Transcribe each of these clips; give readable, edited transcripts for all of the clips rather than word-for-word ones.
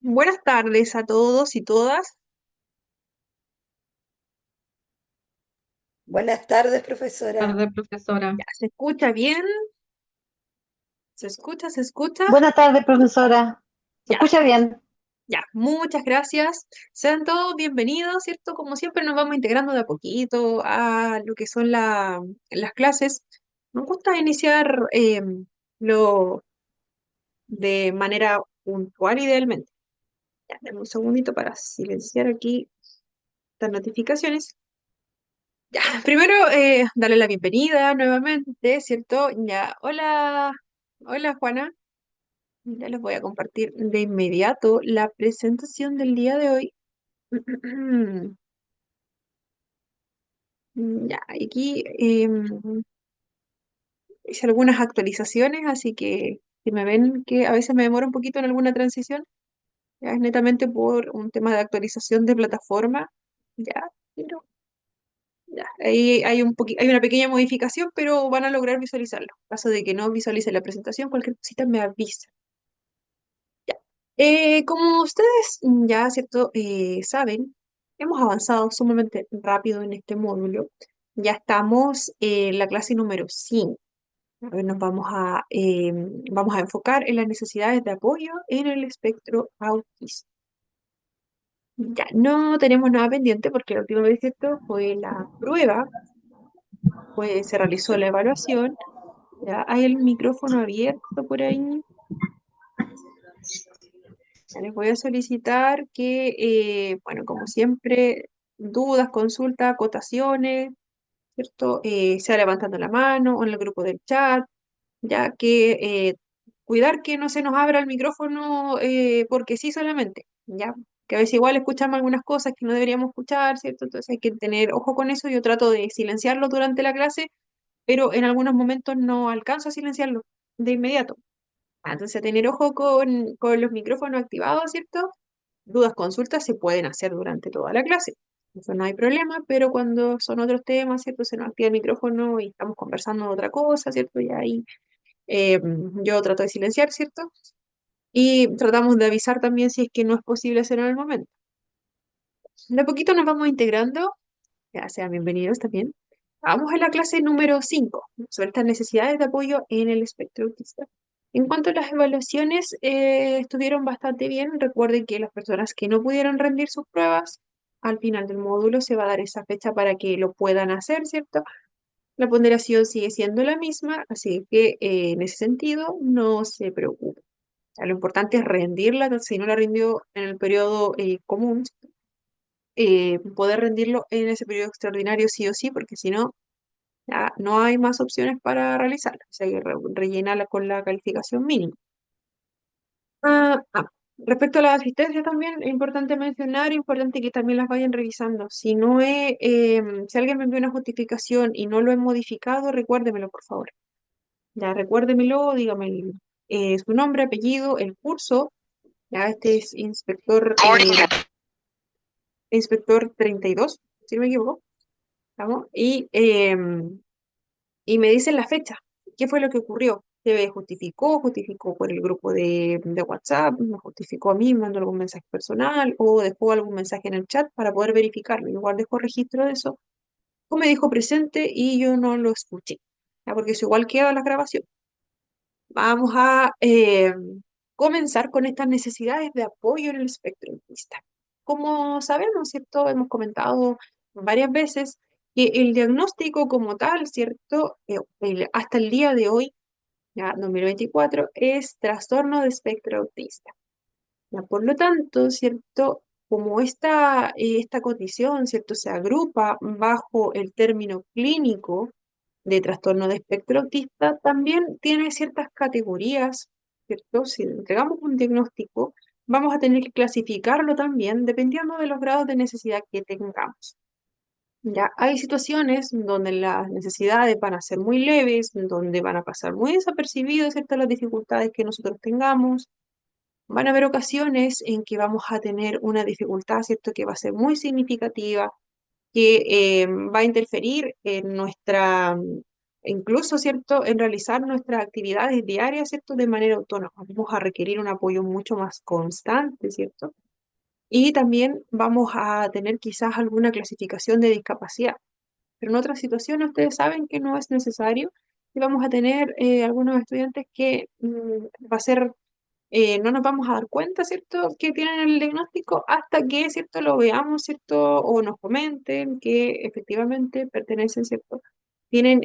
Buenas tardes a todos y todas. Buenas tardes, profesora. Tarde, profesora. ¿Se escucha bien? ¿Se escucha? ¿Se escucha? Buenas tardes, profesora. ¿Se Ya, escucha bien? ya. Muchas gracias. Sean todos bienvenidos, ¿cierto? Como siempre nos vamos integrando de a poquito a lo que son las clases. Nos gusta iniciar lo de manera puntual idealmente. Ya, dame un segundito para silenciar aquí estas notificaciones. Ya, primero darle la bienvenida nuevamente, ¿cierto? Ya, hola, hola Juana. Ya les voy a compartir de inmediato la presentación del día de hoy. Ya, aquí hice algunas actualizaciones, así que si me ven que a veces me demoro un poquito en alguna transición, ya es netamente por un tema de actualización de plataforma. Ya, pero ya, ahí hay una pequeña modificación, pero van a lograr visualizarlo. En caso de que no visualice la presentación, cualquier cosita me avisa. Como ustedes ya, ¿cierto? Saben, hemos avanzado sumamente rápido en este módulo. Ya estamos en la clase número 5. Hoy vamos a enfocar en las necesidades de apoyo en el espectro autista. Ya no tenemos nada pendiente porque la última vez, ¿cierto? Fue la prueba, se realizó la evaluación. Ya hay el micrófono abierto por ahí. Ya les voy a solicitar que, bueno, como siempre, dudas, consultas, acotaciones, ¿cierto? Sea levantando la mano o en el grupo del chat, ya que cuidar que no se nos abra el micrófono porque sí solamente, ¿ya? Que a veces igual escuchamos algunas cosas que no deberíamos escuchar, ¿cierto? Entonces hay que tener ojo con eso. Yo trato de silenciarlo durante la clase, pero en algunos momentos no alcanzo a silenciarlo de inmediato. Entonces, tener ojo con los micrófonos activados, ¿cierto? Dudas, consultas se pueden hacer durante toda la clase. Eso no hay problema, pero cuando son otros temas, ¿cierto? Se nos activa el micrófono y estamos conversando de otra cosa, ¿cierto? Y ahí eh, yo trato de silenciar, ¿cierto? Y tratamos de avisar también si es que no es posible hacerlo en el momento. De a poquito nos vamos integrando, ya sean bienvenidos también. Vamos a la clase número 5 sobre estas necesidades de apoyo en el espectro autista. En cuanto a las evaluaciones, estuvieron bastante bien. Recuerden que las personas que no pudieron rendir sus pruebas, al final del módulo se va a dar esa fecha para que lo puedan hacer, ¿cierto? La ponderación sigue siendo la misma, así que en ese sentido no se preocupe. O sea, lo importante es rendirla, si no la rindió en el periodo común, poder rendirlo en ese periodo extraordinario sí o sí, porque si no, ya no hay más opciones para realizarla. O sea, que rellenarla con la calificación mínima. Ah, ah, Respecto a la asistencia también, es importante mencionar, importante que también las vayan revisando. Si alguien me envió una justificación y no lo he modificado, recuérdemelo, por favor. Ya recuérdemelo, dígame su nombre, apellido, el curso. Ya este es inspector 32 si no me equivoco. ¿Estamos? Y me dicen la fecha. ¿Qué fue lo que ocurrió? ¿Se justificó por el grupo de WhatsApp, me justificó a mí, mandó algún mensaje personal o dejó algún mensaje en el chat para poder verificarlo? Igual dejó registro de eso. O me dijo presente y yo no lo escuché, ¿ya? Porque eso igual queda en la grabación. Vamos a comenzar con estas necesidades de apoyo en el espectro autista. Como sabemos, ¿cierto? Hemos comentado varias veces que el diagnóstico como tal, ¿cierto? Hasta el día de hoy, ya 2024, es trastorno de espectro autista. Ya, por lo tanto, ¿cierto? Como esta condición, ¿cierto? Se agrupa bajo el término clínico de trastorno de espectro autista, también tiene ciertas categorías, ¿cierto? Si le entregamos un diagnóstico, vamos a tener que clasificarlo también dependiendo de los grados de necesidad que tengamos. Ya hay situaciones donde las necesidades van a ser muy leves, donde van a pasar muy desapercibidos, ¿cierto? Las dificultades que nosotros tengamos. Van a haber ocasiones en que vamos a tener una dificultad, ¿cierto? Que va a ser muy significativa, que va a interferir en e incluso, ¿cierto?, en realizar nuestras actividades diarias, ¿cierto?, de manera autónoma. Vamos a requerir un apoyo mucho más constante, ¿cierto? Y también vamos a tener quizás alguna clasificación de discapacidad. Pero en otras situaciones ustedes saben que no es necesario y vamos a tener algunos estudiantes que va a ser, no nos vamos a dar cuenta, ¿cierto?, que tienen el diagnóstico hasta que, ¿cierto?, lo veamos, ¿cierto?, o nos comenten que efectivamente pertenecen, ¿cierto?, tienen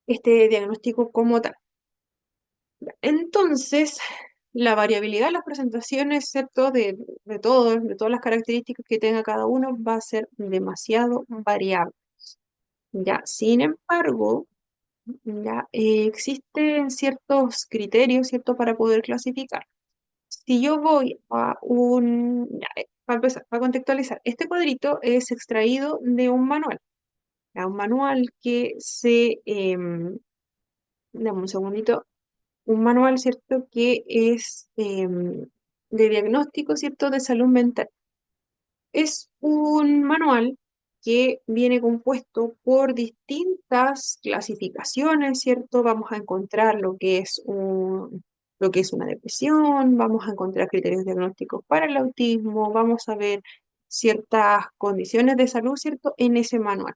este diagnóstico como tal. Entonces, la variabilidad de las presentaciones, ¿cierto?, de todas las características que tenga cada uno va a ser demasiado variable. Ya, sin embargo, ya existen ciertos criterios, ¿cierto?, para poder clasificar. Si yo voy a ya, para empezar, para contextualizar, este cuadrito es extraído de un manual, ya, un manual que dame un segundito, un manual, ¿cierto?, que es de diagnóstico, ¿cierto?, de salud mental. Es un manual que viene compuesto por distintas clasificaciones, ¿cierto? Vamos a encontrar lo que es una depresión, vamos a encontrar criterios diagnósticos para el autismo, vamos a ver ciertas condiciones de salud, ¿cierto?, en ese manual.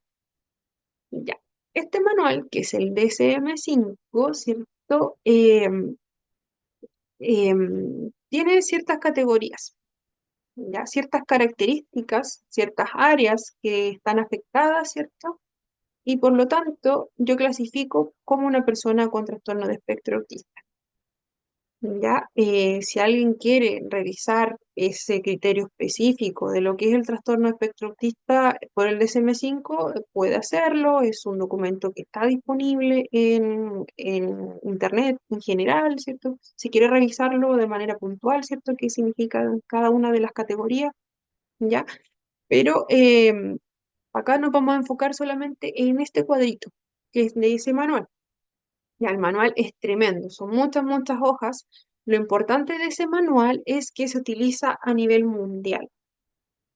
Ya. Este manual, que es el DSM-5, ¿cierto? Tiene ciertas categorías. ¿Ya? Ciertas características, ciertas áreas que están afectadas, ¿cierto? Y por lo tanto, yo clasifico como una persona con trastorno de espectro autista. ¿Ya? Si alguien quiere revisar ese criterio específico de lo que es el trastorno de espectro autista por el DSM-5, puede hacerlo. Es un documento que está disponible en Internet en general, ¿cierto? Si quiere revisarlo de manera puntual, ¿cierto? ¿Qué significa cada una de las categorías? ¿Ya? Pero acá nos vamos a enfocar solamente en este cuadrito, que es de ese manual. Ya, el manual es tremendo, son muchas, muchas hojas. Lo importante de ese manual es que se utiliza a nivel mundial.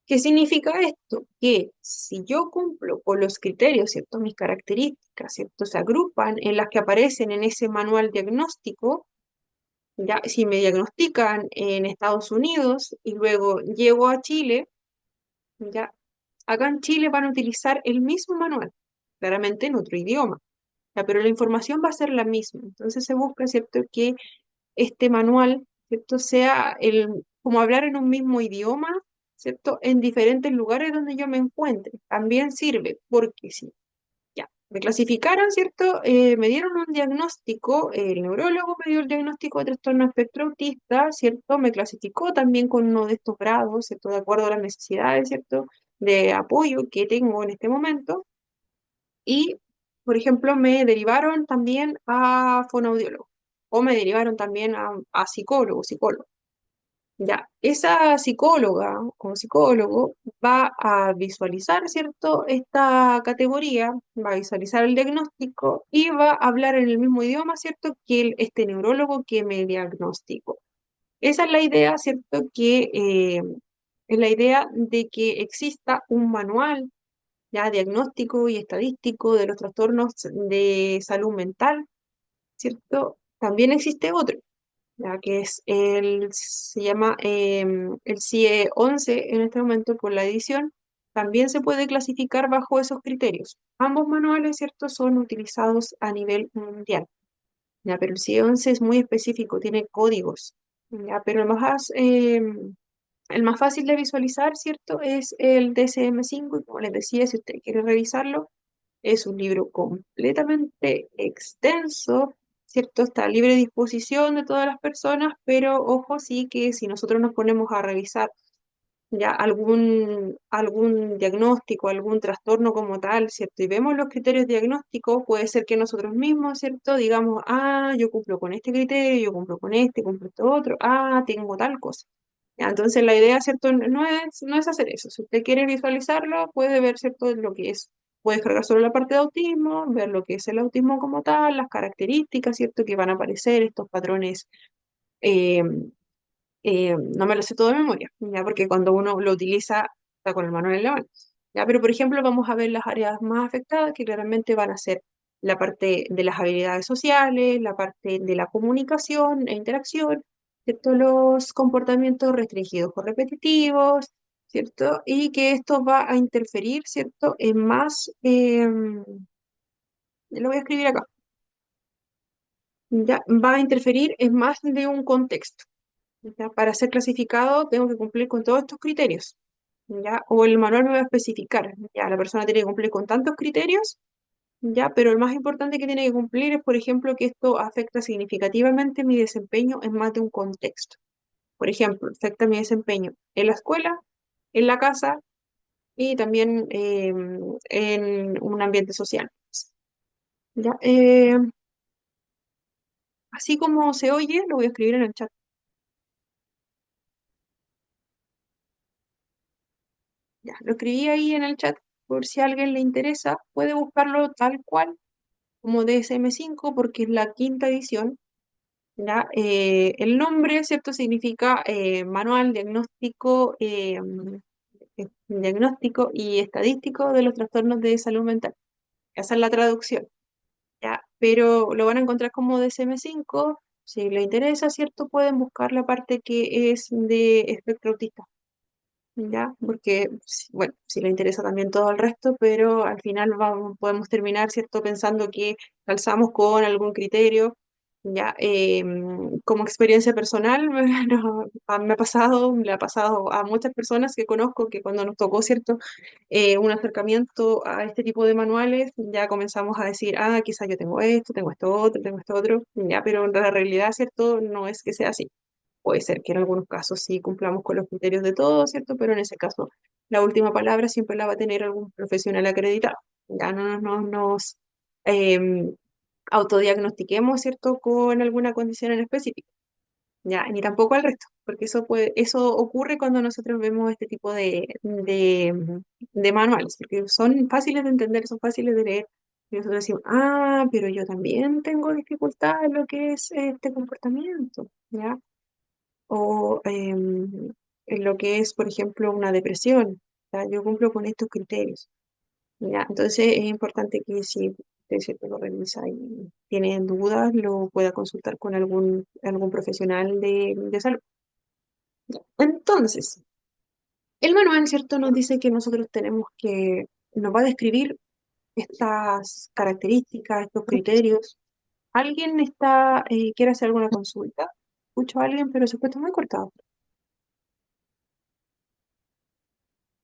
¿Qué significa esto? Que si yo cumplo con los criterios, ¿cierto? Mis características, ¿cierto? Se agrupan en las que aparecen en ese manual diagnóstico. Ya, si me diagnostican en Estados Unidos y luego llego a Chile, ya, acá en Chile van a utilizar el mismo manual, claramente en otro idioma, ya, pero la información va a ser la misma. Entonces se busca, ¿cierto?, que este manual, ¿cierto?, sea como hablar en un mismo idioma, ¿cierto?, en diferentes lugares donde yo me encuentre. También sirve porque si ya me clasificaron, ¿cierto? Me dieron un diagnóstico, el neurólogo me dio el diagnóstico de trastorno espectro autista, ¿cierto? Me clasificó también con uno de estos grados, ¿cierto? De acuerdo a las necesidades, ¿cierto?, de apoyo que tengo en este momento. Y, por ejemplo, me derivaron también a fonoaudiólogo o me derivaron también a psicólogo. Ya, esa psicóloga o psicólogo va a visualizar, ¿cierto?, esta categoría, va a visualizar el diagnóstico y va a hablar en el mismo idioma, ¿cierto?, que este neurólogo que me diagnosticó. Esa es la idea, ¿cierto?, es la idea de que exista un manual ya diagnóstico y estadístico de los trastornos de salud mental, ¿cierto? También existe otro, ya que se llama el CIE 11 en este momento por la edición, también se puede clasificar bajo esos criterios. Ambos manuales, ¿cierto?, son utilizados a nivel mundial, ya, pero el CIE 11 es muy específico, tiene códigos, ya, pero el más fácil de visualizar, ¿cierto?, es el DSM-5 y como les decía, si usted quiere revisarlo, es un libro completamente extenso, ¿cierto? Está a libre disposición de todas las personas, pero ojo, sí que si nosotros nos ponemos a revisar ya algún diagnóstico, algún trastorno como tal, ¿cierto? Y vemos los criterios diagnósticos, puede ser que nosotros mismos, ¿cierto? Digamos, ah, yo cumplo con este criterio, yo cumplo con este, cumplo esto otro, ah, tengo tal cosa. Ya, entonces la idea, ¿cierto? No es hacer eso. Si usted quiere visualizarlo, puede ver, ¿cierto?, lo que es. Puede cargar solo la parte de autismo, ver lo que es el autismo como tal, las características, ¿cierto?, que van a aparecer, estos patrones. eh, no me lo sé todo de memoria, ya, porque cuando uno lo utiliza, está con el manual en la mano. ¿ya? Pero, por ejemplo, vamos a ver las áreas más afectadas, que claramente van a ser la parte de las habilidades sociales, la parte de la comunicación e interacción, ¿cierto? Los comportamientos restringidos o repetitivos, ¿cierto? Y que esto va a interferir, ¿cierto? En más, lo voy a escribir acá, ya, va a interferir en más de un contexto. ¿Ya? Para ser clasificado tengo que cumplir con todos estos criterios, ¿ya? O el manual me va a especificar, ya, la persona tiene que cumplir con tantos criterios, ¿ya? Pero el más importante que tiene que cumplir es, por ejemplo, que esto afecta significativamente mi desempeño en más de un contexto. Por ejemplo, afecta mi desempeño en la escuela, en la casa y también en un ambiente social. ¿Ya? Así como se oye, lo voy a escribir en el chat. Ya, lo escribí ahí en el chat por si a alguien le interesa, puede buscarlo tal cual como DSM-5 porque es la quinta edición. ¿Ya? El nombre, ¿cierto? Significa Manual Diagnóstico y Estadístico de los Trastornos de Salud Mental. Esa es la traducción, ¿ya? Pero lo van a encontrar como DSM-5. Si les interesa, ¿cierto? Pueden buscar la parte que es de espectro autista. ¿Ya? Porque, bueno, si le interesa también todo el resto, pero al final podemos terminar, ¿cierto? Pensando que calzamos con algún criterio, ¿ya? Como experiencia personal, me ha pasado, le ha pasado a muchas personas que conozco que cuando nos tocó, ¿cierto? Un acercamiento a este tipo de manuales, ya comenzamos a decir, ah, quizás yo tengo esto otro, tengo esto otro, ¿ya? Pero en la realidad, ¿cierto? No es que sea así. Puede ser que en algunos casos sí cumplamos con los criterios de todo, ¿cierto? Pero en ese caso, la última palabra siempre la va a tener algún profesional acreditado. Ya no nos em, autodiagnostiquemos, ¿cierto? Con alguna condición en específico. Ya, ni tampoco al resto, porque eso ocurre cuando nosotros vemos este tipo de manuales, porque son fáciles de entender, son fáciles de leer. Y nosotros decimos, ah, pero yo también tengo dificultad en lo que es este comportamiento, ¿ya? O en lo que es, por ejemplo, una depresión. ¿Ya? Yo cumplo con estos criterios. ¿Ya? Entonces es importante que si usted ¿cierto? Lo revisa y tiene dudas, lo pueda consultar con algún profesional de salud. Entonces, el manual, ¿cierto? Nos dice que nosotros nos va a describir estas características, estos criterios. ¿Alguien quiere hacer alguna consulta? Escucho a alguien, pero se escucha muy cortado,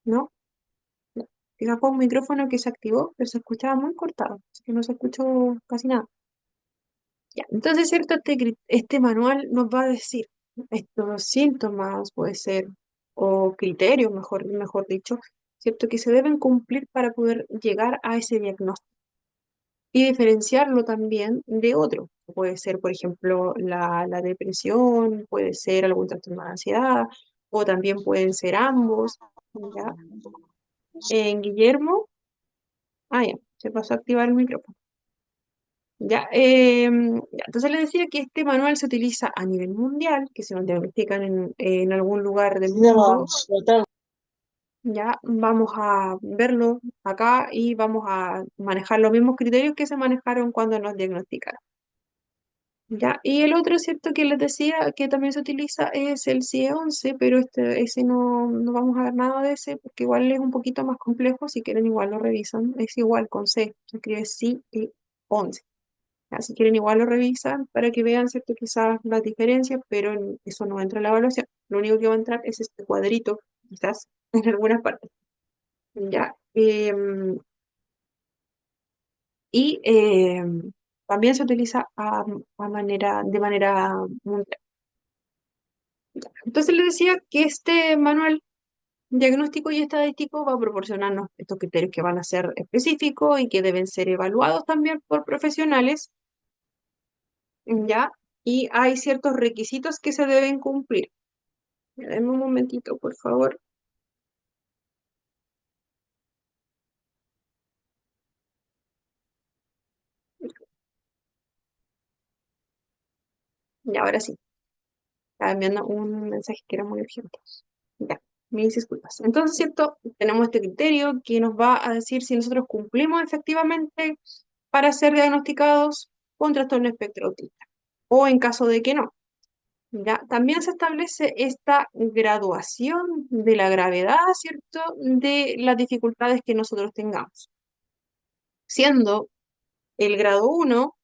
¿no? Fijaba un micrófono que se activó, pero se escuchaba muy cortado, así que no se escuchó casi nada. Ya, entonces, ¿cierto? Este manual nos va a decir estos síntomas, puede ser, o criterios, mejor dicho, ¿cierto? Que se deben cumplir para poder llegar a ese diagnóstico y diferenciarlo también de otro. Puede ser, por ejemplo, la depresión, puede ser algún trastorno de ansiedad, o también pueden ser ambos, ¿ya? En Guillermo, ya, se pasó a activar el micrófono. Ya, ya, entonces les decía que este manual se utiliza a nivel mundial, que se nos diagnostican en algún lugar del mundo. Ya vamos a verlo acá y vamos a manejar los mismos criterios que se manejaron cuando nos diagnosticaron. Ya, y el otro, cierto, que les decía que también se utiliza es el CIE-11, pero ese no vamos a ver nada de ese porque igual es un poquito más complejo. Si quieren, igual lo revisan. Es igual con C, se escribe CIE-11. Ya, si quieren, igual lo revisan para que vean, ¿cierto? Quizás las diferencias, pero eso no entra en la evaluación. Lo único que va a entrar es este cuadrito, quizás, en algunas partes. Ya. También se utiliza de manera mundial. Entonces les decía que este manual diagnóstico y estadístico va a proporcionarnos estos criterios que van a ser específicos y que deben ser evaluados también por profesionales, ¿ya? Y hay ciertos requisitos que se deben cumplir. Denme un momentito, por favor. Y ahora sí, estaba enviando un mensaje que era muy urgente. Ya. Mis disculpas. Entonces, ¿cierto? Tenemos este criterio que nos va a decir si nosotros cumplimos efectivamente para ser diagnosticados con trastorno espectro autista o en caso de que no. ¿Ya? También se establece esta graduación de la gravedad, ¿cierto? De las dificultades que nosotros tengamos, siendo el grado uno,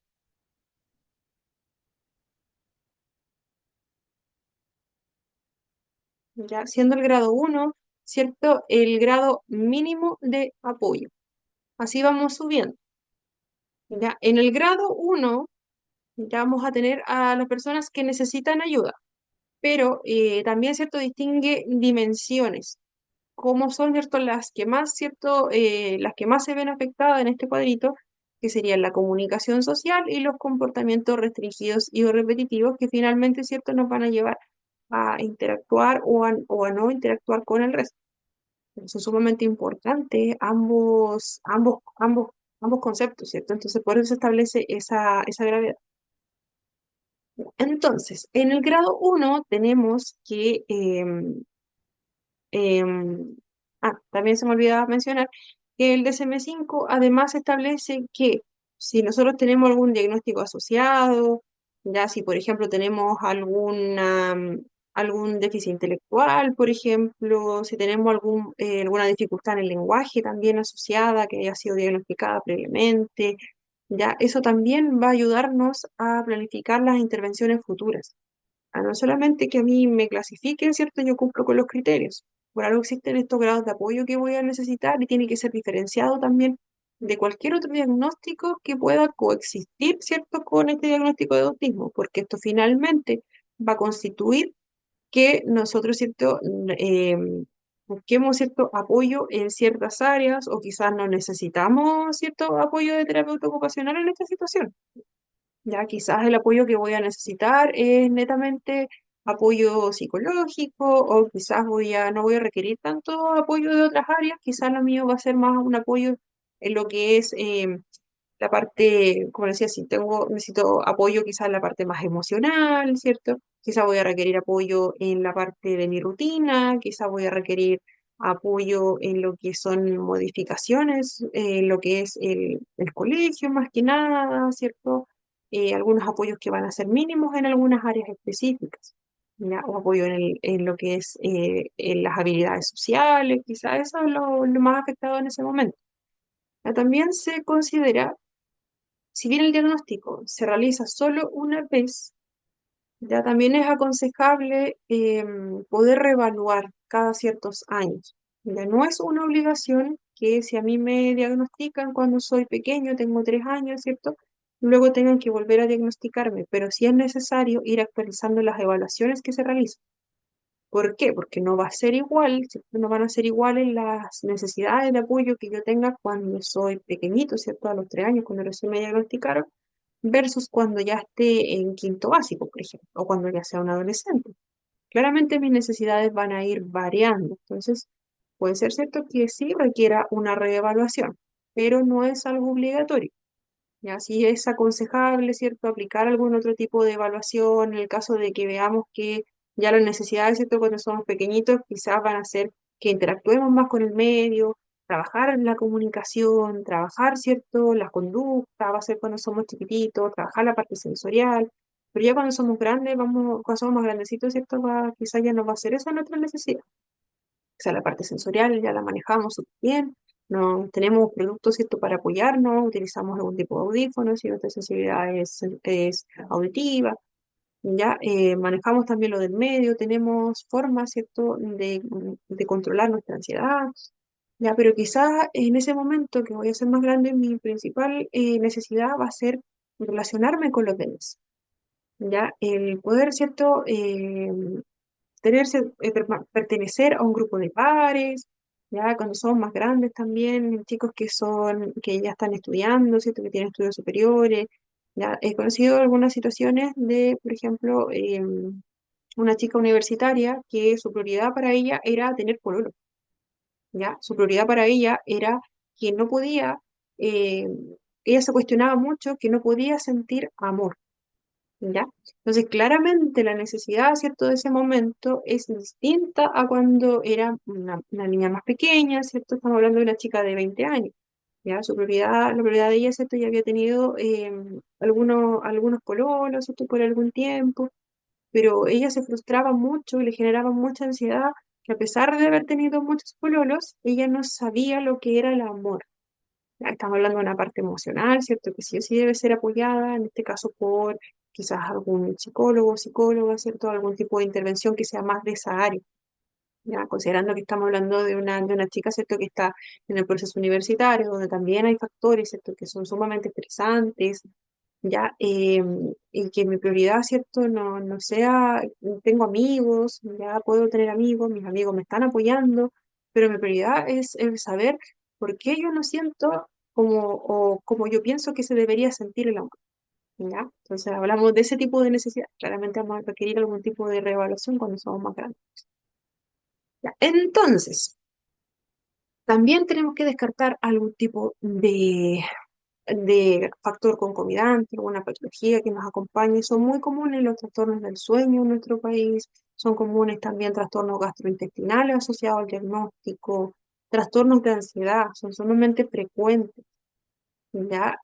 ¿ya? Siendo el grado uno, ¿cierto? El grado mínimo de apoyo. Así vamos subiendo. ¿Ya? En el grado uno ya vamos a tener a las personas que necesitan ayuda, pero también, ¿cierto? Distingue dimensiones, como son, ¿cierto? Las que más, ¿cierto? Las que más se ven afectadas en este cuadrito, que serían la comunicación social y los comportamientos restringidos y o repetitivos, que finalmente, ¿cierto? Nos van a llevar a interactuar o a no interactuar con el resto. Son sumamente importantes ambos conceptos, ¿cierto? Entonces, por eso se establece esa gravedad. Entonces, en el grado uno tenemos que, también se me olvidaba mencionar que el DSM-5 además establece que si nosotros tenemos algún diagnóstico asociado, ya si por ejemplo tenemos algún déficit intelectual, por ejemplo, si tenemos alguna dificultad en el lenguaje también asociada que haya sido diagnosticada previamente, ya eso también va a ayudarnos a planificar las intervenciones futuras. No solamente que a mí me clasifiquen, ¿cierto? Yo cumplo con los criterios. Por algo existen estos grados de apoyo que voy a necesitar y tiene que ser diferenciado también de cualquier otro diagnóstico que pueda coexistir, ¿cierto? Con este diagnóstico de autismo, porque esto finalmente va a constituir que nosotros, ¿cierto? Busquemos cierto apoyo en ciertas áreas o quizás no necesitamos cierto apoyo de terapeuta ocupacional en esta situación. Ya quizás el apoyo que voy a necesitar es netamente apoyo psicológico o quizás no voy a requerir tanto apoyo de otras áreas, quizás lo mío va a ser más un apoyo en lo que es la parte, como decía, si necesito apoyo quizás en la parte más emocional, ¿cierto? Quizás voy a requerir apoyo en la parte de mi rutina, quizás voy a requerir apoyo en lo que son modificaciones, en lo que es el colegio más que nada, ¿cierto? Algunos apoyos que van a ser mínimos en algunas áreas específicas, ¿ya? O apoyo en lo que es en las habilidades sociales, quizás eso es lo más afectado en ese momento. También se considera, si bien el diagnóstico se realiza solo una vez, ya también es aconsejable poder reevaluar cada ciertos años. Ya no es una obligación que si a mí me diagnostican cuando soy pequeño, tengo 3 años, ¿cierto? Luego tengan que volver a diagnosticarme, pero sí es necesario ir actualizando las evaluaciones que se realizan. ¿Por qué? Porque no va a ser igual, ¿cierto? No van a ser iguales las necesidades de apoyo que yo tenga cuando soy pequeñito, ¿cierto? A los 3 años, cuando recién me diagnosticaron, versus cuando ya esté en quinto básico, por ejemplo, o cuando ya sea un adolescente. Claramente mis necesidades van a ir variando, entonces puede ser cierto que sí requiera una reevaluación, pero no es algo obligatorio. Ya sí es aconsejable, ¿cierto?, aplicar algún otro tipo de evaluación en el caso de que veamos que ya las necesidades, ¿cierto?, cuando somos pequeñitos quizás van a ser que interactuemos más con el medio, trabajar en la comunicación, trabajar, ¿cierto?, la conducta, va a ser cuando somos chiquititos, trabajar la parte sensorial, pero ya cuando somos grandes, cuando somos más grandecitos, ¿cierto?, quizás ya no va a ser esa nuestra necesidad. O sea, la parte sensorial ya la manejamos súper bien, no, tenemos productos, ¿cierto?, para apoyarnos, utilizamos algún tipo de audífonos, si nuestra sensibilidad es auditiva, ya manejamos también lo del medio, tenemos formas, ¿cierto?, de controlar nuestra ansiedad, ya, pero quizás en ese momento que voy a ser más grande, mi principal necesidad va a ser relacionarme con los demás, ya, el poder, ¿cierto?, pertenecer a un grupo de pares, ya cuando somos más grandes también, chicos que ya están estudiando, ¿cierto? Que tienen estudios superiores. Ya he conocido algunas situaciones de, por ejemplo, una chica universitaria que su prioridad para ella era tener pololo, ¿ya? Su prioridad para ella era que no podía, eh, ella se cuestionaba mucho que no podía sentir amor. ¿ya? Entonces, claramente la necesidad, ¿cierto?, de ese momento es distinta a cuando era una niña más pequeña, ¿cierto? Estamos hablando de una chica de 20 años, ¿ya? La prioridad de ella, ¿cierto? Ya había tenido algunos pololos, ¿cierto?, por algún tiempo, pero ella se frustraba mucho y le generaba mucha ansiedad, que a pesar de haber tenido muchos pololos, ella no sabía lo que era el amor. Ya estamos hablando de una parte emocional, ¿cierto? Que sí o sí debe ser apoyada, en este caso por quizás algún psicólogo, psicóloga, ¿cierto? Algún tipo de intervención que sea más de esa área. Ya, considerando que estamos hablando de una chica, ¿cierto?, que está en el proceso universitario, donde también hay factores, ¿cierto?, que son sumamente estresantes, ya, y que mi prioridad, ¿cierto?, no sea, tengo amigos, ya puedo tener amigos, mis amigos me están apoyando, pero mi prioridad es el saber por qué yo no siento como yo pienso que se debería sentir el amor, ¿ya? Entonces hablamos de ese tipo de necesidad. Claramente vamos a requerir algún tipo de reevaluación cuando somos más grandes. Ya, entonces, también tenemos que descartar algún tipo de factor concomitante, alguna patología que nos acompañe. Son muy comunes los trastornos del sueño en nuestro país, son comunes también trastornos gastrointestinales asociados al diagnóstico, trastornos de ansiedad, son sumamente frecuentes. ¿Ya?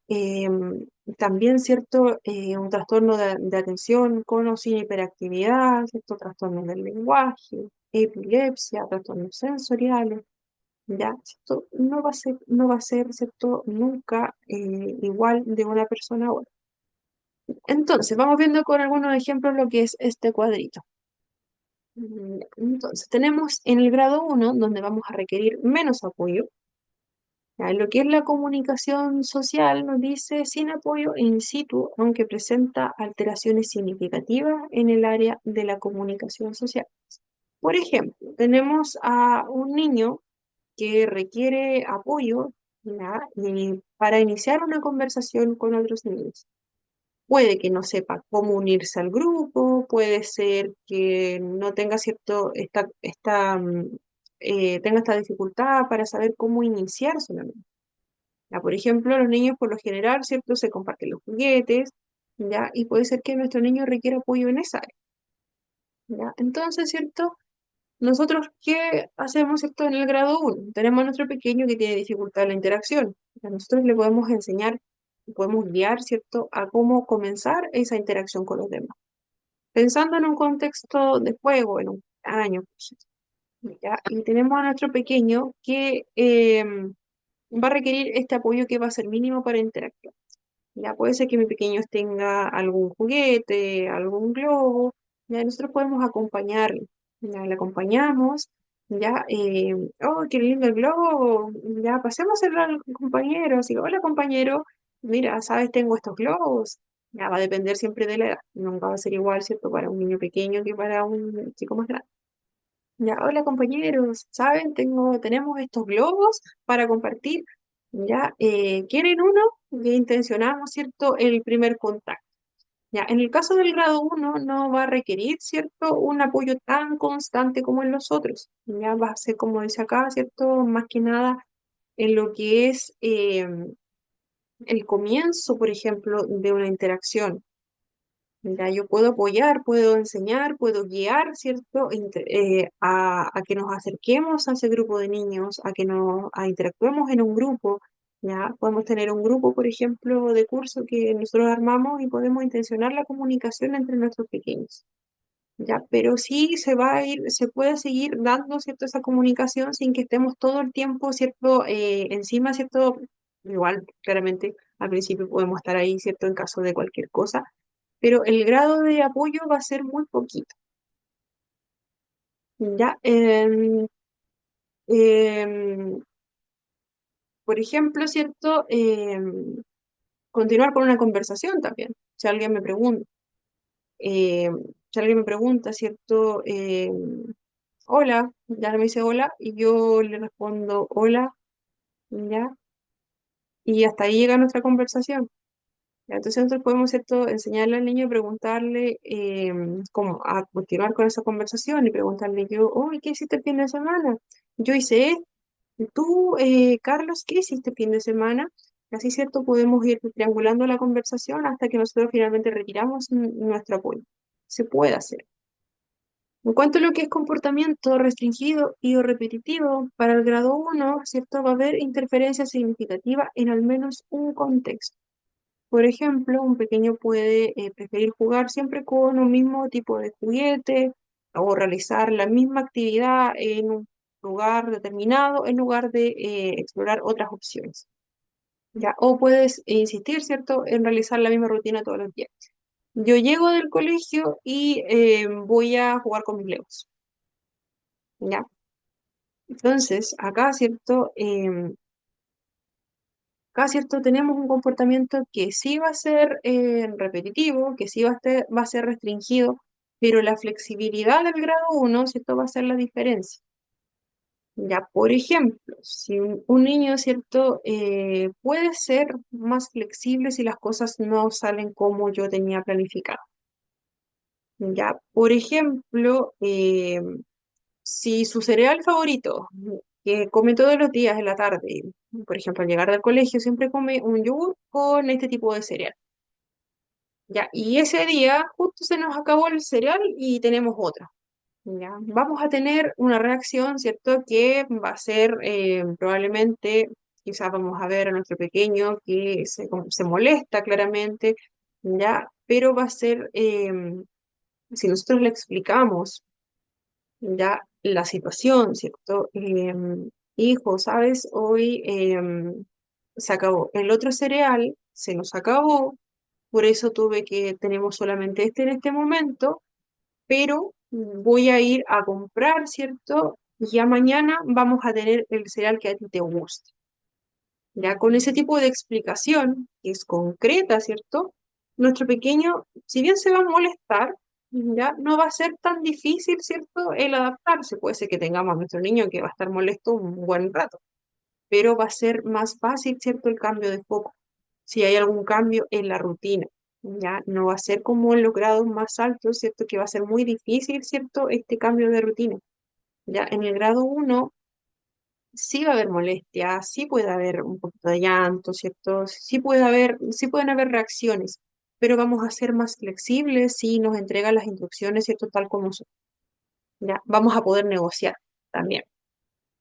También, ¿cierto? Un trastorno de atención con o sin hiperactividad, ¿cierto? Trastornos del lenguaje, epilepsia, trastornos sensoriales. ¿Ya? Esto no va a ser, ¿cierto? Nunca igual de una persona a otra. Entonces, vamos viendo con algunos ejemplos lo que es este cuadrito. Entonces, tenemos en el grado uno donde vamos a requerir menos apoyo. ¿Ya? Lo que es la comunicación social nos dice sin apoyo in situ, aunque presenta alteraciones significativas en el área de la comunicación social. Por ejemplo, tenemos a un niño que requiere apoyo, ¿ya? Y para iniciar una conversación con otros niños. Puede que no sepa cómo unirse al grupo, puede ser que no tenga tenga esta dificultad para saber cómo iniciar solamente. Ya, por ejemplo, los niños por lo general, ¿cierto? Se comparten los juguetes, ¿ya? Y puede ser que nuestro niño requiera apoyo en esa área, ¿ya? Entonces, ¿cierto? Nosotros, ¿qué hacemos esto en el grado uno? Tenemos a nuestro pequeño que tiene dificultad en la interacción. A nosotros le podemos enseñar, podemos guiar, ¿cierto?, a cómo comenzar esa interacción con los demás. Pensando en un contexto de juego, en un año, ¿ya? Y tenemos a nuestro pequeño que va a requerir este apoyo que va a ser mínimo para interactuar. Ya puede ser que mi pequeño tenga algún juguete, algún globo, ya nosotros podemos acompañarle, ya le acompañamos, ya, oh, qué lindo el globo, ya pasemos al compañero, así, hola compañero, mira, sabes, tengo estos globos, ya va a depender siempre de la edad, nunca va a ser igual, ¿cierto?, para un niño pequeño que para un chico más grande. Ya, hola compañeros, ¿saben? Tenemos estos globos para compartir. Ya, ¿quieren uno? Ya intencionamos, ¿cierto? El primer contacto. Ya, en el caso del grado uno no va a requerir, ¿cierto? Un apoyo tan constante como en los otros. Ya va a ser, como dice acá, ¿cierto? Más que nada en lo que es el comienzo, por ejemplo, de una interacción. Ya yo puedo apoyar, puedo enseñar, puedo guiar, ¿cierto? A que nos acerquemos a ese grupo de niños, a interactuemos en un grupo, ¿ya? Podemos tener un grupo, por ejemplo, de curso que nosotros armamos y podemos intencionar la comunicación entre nuestros pequeños, ¿ya? Pero sí se puede seguir dando, ¿cierto? Esa comunicación sin que estemos todo el tiempo, ¿cierto? Encima, ¿cierto? Igual, claramente, al principio podemos estar ahí, ¿cierto? En caso de cualquier cosa, pero el grado de apoyo va a ser muy poquito, ¿ya? Em, por ejemplo, ¿cierto? Continuar con una conversación también. Si alguien me pregunta, em, si alguien me pregunta, ¿cierto? Hola, ya me dice hola, y yo le respondo hola, ¿ya? Y hasta ahí llega nuestra conversación. ¿Ya? Entonces nosotros podemos, ¿cierto?, enseñarle al niño, preguntarle cómo a continuar con esa conversación y preguntarle yo, oh, ¿qué hiciste el fin de semana? Yo hice esto. Tú, Carlos, ¿qué hiciste el fin de semana? Así, ¿cierto? Podemos ir triangulando la conversación hasta que nosotros finalmente retiramos nuestro apoyo. Se puede hacer. En cuanto a lo que es comportamiento restringido y o repetitivo, para el grado uno, ¿cierto? Va a haber interferencia significativa en al menos un contexto. Por ejemplo, un pequeño puede preferir jugar siempre con un mismo tipo de juguete o realizar la misma actividad en un lugar determinado en lugar de explorar otras opciones. ¿Ya? O puedes insistir, ¿cierto?, en realizar la misma rutina todos los días. Yo llego del colegio y voy a jugar con mis Legos. ¿Ya? Entonces, acá, ¿cierto? Tenemos un comportamiento que sí va a ser repetitivo, que sí va a ser restringido, pero la flexibilidad del grado uno, ¿cierto? Va a ser la diferencia. Ya, por ejemplo, si un niño, ¿cierto? Puede ser más flexible si las cosas no salen como yo tenía planificado. Ya, por ejemplo, si su cereal favorito, que come todos los días en la tarde, por ejemplo, al llegar del colegio, siempre come un yogur con este tipo de cereal. Ya, y ese día justo se nos acabó el cereal y tenemos otro. Ya, vamos a tener una reacción, ¿cierto? Que va a ser probablemente, quizás vamos a ver a nuestro pequeño que se molesta claramente, ¿ya? Pero va a ser, si nosotros le explicamos ya la situación, ¿cierto? Hijo, ¿sabes? Hoy se acabó. El otro cereal se nos acabó, por eso tenemos solamente este en este momento, pero voy a ir a comprar, ¿cierto? Y ya mañana vamos a tener el cereal que a ti te gusta. Ya con ese tipo de explicación, que es concreta, ¿cierto? Nuestro pequeño, si bien se va a molestar, ya no va a ser tan difícil, ¿cierto? El adaptarse. Puede ser que tengamos a nuestro niño que va a estar molesto un buen rato, pero va a ser más fácil, ¿cierto? El cambio de foco. Si hay algún cambio en la rutina, ya no va a ser como en los grados más altos, ¿cierto? Que va a ser muy difícil, ¿cierto? Este cambio de rutina. Ya en el grado uno sí va a haber molestia, sí puede haber un poquito de llanto, ¿cierto? Sí pueden haber reacciones, pero vamos a ser más flexibles si nos entregan las instrucciones, ¿cierto? Tal como son. Ya, vamos a poder negociar también.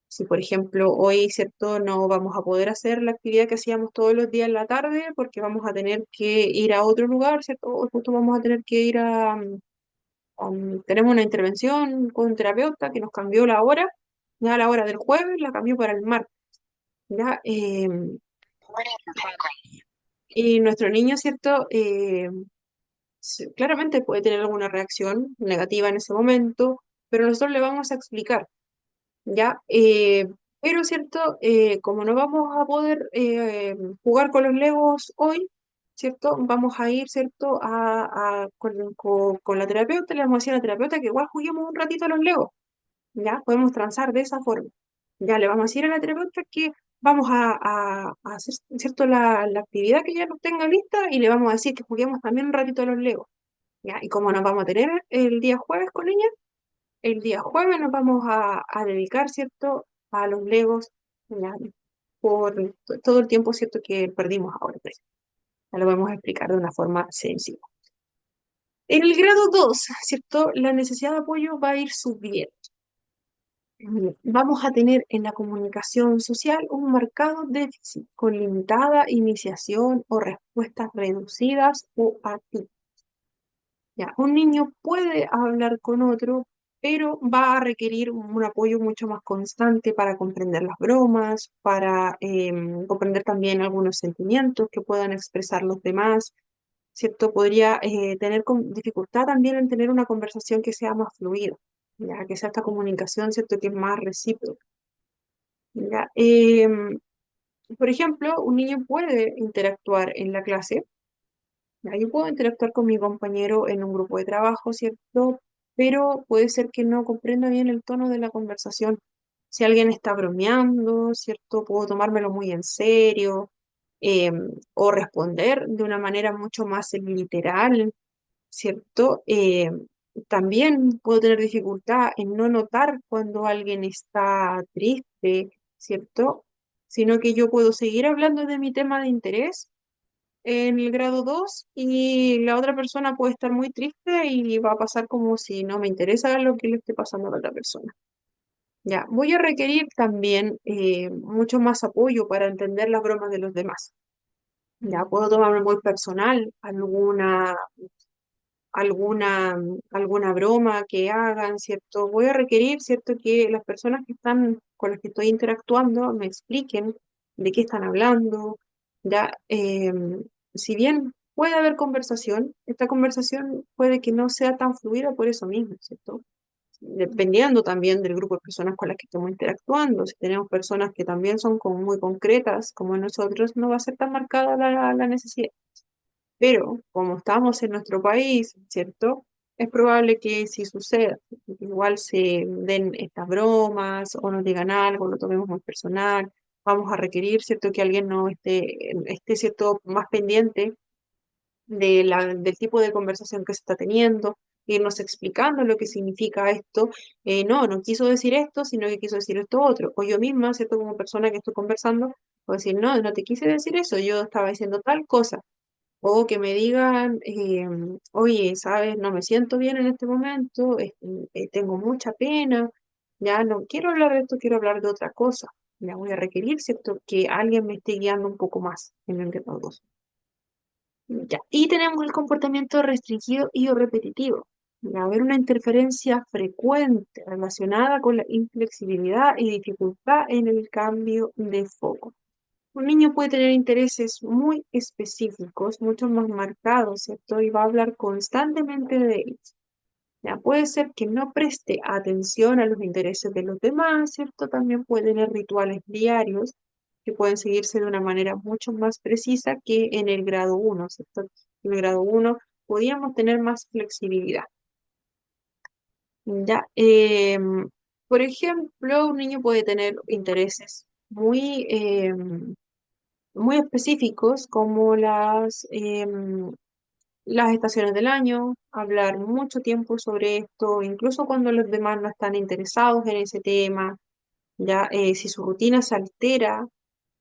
Si, por ejemplo, hoy, ¿cierto? No vamos a poder hacer la actividad que hacíamos todos los días en la tarde porque vamos a tener que ir a otro lugar, ¿cierto? O justo vamos a tener que ir tenemos una intervención con un terapeuta que nos cambió la hora, ya la hora del jueves la cambió para el martes. ¿Ya? Y nuestro niño, ¿cierto? Claramente puede tener alguna reacción negativa en ese momento, pero nosotros le vamos a explicar, ¿ya? Pero, ¿cierto? Como no vamos a poder jugar con los Legos hoy, ¿cierto? Vamos a ir, ¿cierto? Con la terapeuta, le vamos a decir a la terapeuta que igual juguemos un ratito a los Legos. ¿Ya? Podemos transar de esa forma. Ya le vamos a decir a la terapeuta que vamos a hacer, ¿cierto? La actividad que ya nos tenga lista y le vamos a decir que juguemos también un ratito a los Legos, ¿ya? Y como nos vamos a tener el día jueves con ella, el día jueves nos vamos a dedicar, ¿cierto? A los Legos, ¿ya? Por todo el tiempo, ¿cierto? Que perdimos ahora, pues. Ya lo vamos a explicar de una forma sencilla. En el grado 2, ¿cierto? La necesidad de apoyo va a ir subiendo. Vamos a tener en la comunicación social un marcado déficit con limitada iniciación o respuestas reducidas o activas. Ya, un niño puede hablar con otro, pero va a requerir un apoyo mucho más constante para comprender las bromas, para comprender también algunos sentimientos que puedan expresar los demás, ¿cierto? Podría tener dificultad también en tener una conversación que sea más fluida, ya que sea esta comunicación, ¿cierto? Que es más recíproca. Ya, por ejemplo, un niño puede interactuar en la clase. Ya, yo puedo interactuar con mi compañero en un grupo de trabajo, ¿cierto? Pero puede ser que no comprenda bien el tono de la conversación. Si alguien está bromeando, ¿cierto? Puedo tomármelo muy en serio o responder de una manera mucho más literal, ¿cierto? También puedo tener dificultad en no notar cuando alguien está triste, ¿cierto? sino que yo puedo seguir hablando de mi tema de interés en el grado 2 y la otra persona puede estar muy triste y va a pasar como si no me interesa lo que le esté pasando a la otra persona. Ya, voy a requerir también mucho más apoyo para entender las bromas de los demás. Ya, puedo tomarme muy personal alguna broma que hagan, ¿cierto? Voy a requerir, ¿cierto?, que las personas que están con las que estoy interactuando me expliquen de qué están hablando, ya, si bien puede haber conversación, esta conversación puede que no sea tan fluida por eso mismo, ¿cierto? Dependiendo también del grupo de personas con las que estamos interactuando, si tenemos personas que también son como muy concretas como nosotros, no va a ser tan marcada la necesidad. Pero como estamos en nuestro país, ¿cierto? Es probable que si suceda, que igual se den estas bromas o nos digan algo, lo tomemos muy personal, vamos a requerir, ¿cierto? Que alguien no esté, ¿cierto?, más pendiente del tipo de conversación que se está teniendo, irnos explicando lo que significa esto. No, no quiso decir esto, sino que quiso decir esto otro. O yo misma, ¿cierto? Como persona que estoy conversando, puedo decir, no, no te quise decir eso, yo estaba diciendo tal cosa. O que me digan, oye, sabes, no me siento bien en este momento, tengo mucha pena, ya no quiero hablar de esto, quiero hablar de otra cosa. Ya voy a requerir, ¿cierto?, que alguien me esté guiando un poco más en el grado 2. Ya. Y tenemos el comportamiento restringido y o repetitivo. Va a haber una interferencia frecuente relacionada con la inflexibilidad y dificultad en el cambio de foco. Un niño puede tener intereses muy específicos, mucho más marcados, ¿cierto? Y va a hablar constantemente de ellos. Ya puede ser que no preste atención a los intereses de los demás, ¿cierto? También puede tener rituales diarios que pueden seguirse de una manera mucho más precisa que en el grado uno, ¿cierto? En el grado uno podíamos tener más flexibilidad. Ya, por ejemplo, un niño puede tener intereses muy específicos como las estaciones del año, hablar mucho tiempo sobre esto, incluso cuando los demás no están interesados en ese tema, ya, si su rutina se altera,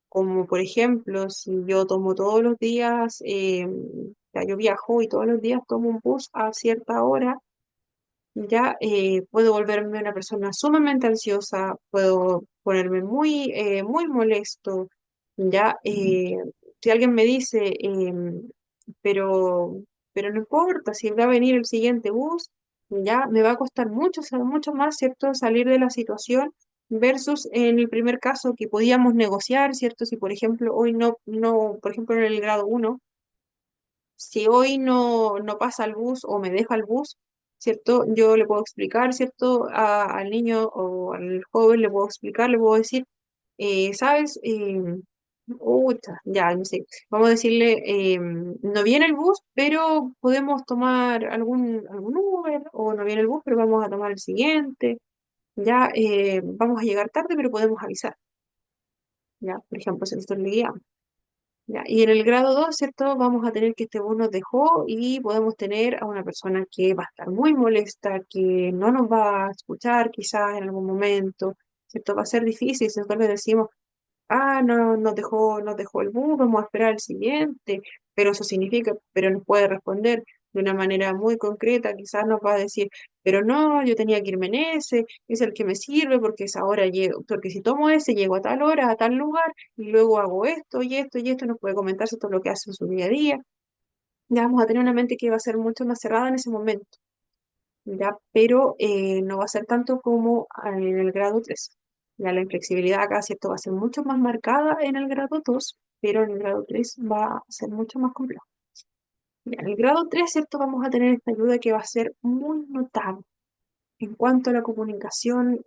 como por ejemplo, si yo tomo todos los días, ya yo viajo y todos los días tomo un bus a cierta hora, ya, puedo volverme una persona sumamente ansiosa, puedo ponerme muy molesto, ya, si alguien me dice, pero, pero no importa, si va a venir el siguiente bus, ya me va a costar mucho, mucho más, ¿cierto?, salir de la situación versus en el primer caso que podíamos negociar, ¿cierto? Si por ejemplo hoy por ejemplo en el grado uno, si hoy no pasa el bus o me deja el bus, ¿cierto? Yo le puedo explicar, ¿cierto? Al niño o al joven le puedo explicar, le puedo decir, ¿sabes? Ya, no sé, vamos a decirle, no viene el bus, pero podemos tomar algún Uber, o no viene el bus, pero vamos a tomar el siguiente, ya, vamos a llegar tarde, pero podemos avisar, ya, por ejemplo, se lo le guiamos. Ya, y en el grado 2, ¿cierto? Vamos a tener que este bus nos dejó y podemos tener a una persona que va a estar muy molesta, que no nos va a escuchar quizás en algún momento, ¿cierto? Va a ser difícil si nosotros le decimos, no, nos dejó el bus, vamos a esperar el siguiente, pero eso significa, pero nos puede responder de una manera muy concreta, quizás nos va a decir, pero no, yo tenía que irme en ese, es el que me sirve porque es ahora llego, porque si tomo ese, llego a tal hora, a tal lugar, y luego hago esto y esto y esto, nos puede comentarse todo lo que hace en su día a día. Ya vamos a tener una mente que va a ser mucho más cerrada en ese momento, ¿ya? Pero no va a ser tanto como en el grado 3. Ya la inflexibilidad acá, ¿cierto?, va a ser mucho más marcada en el grado 2, pero en el grado 3 va a ser mucho más complejo. Ya, en el grado 3, ¿cierto?, vamos a tener esta ayuda que va a ser muy notable. En cuanto a la comunicación,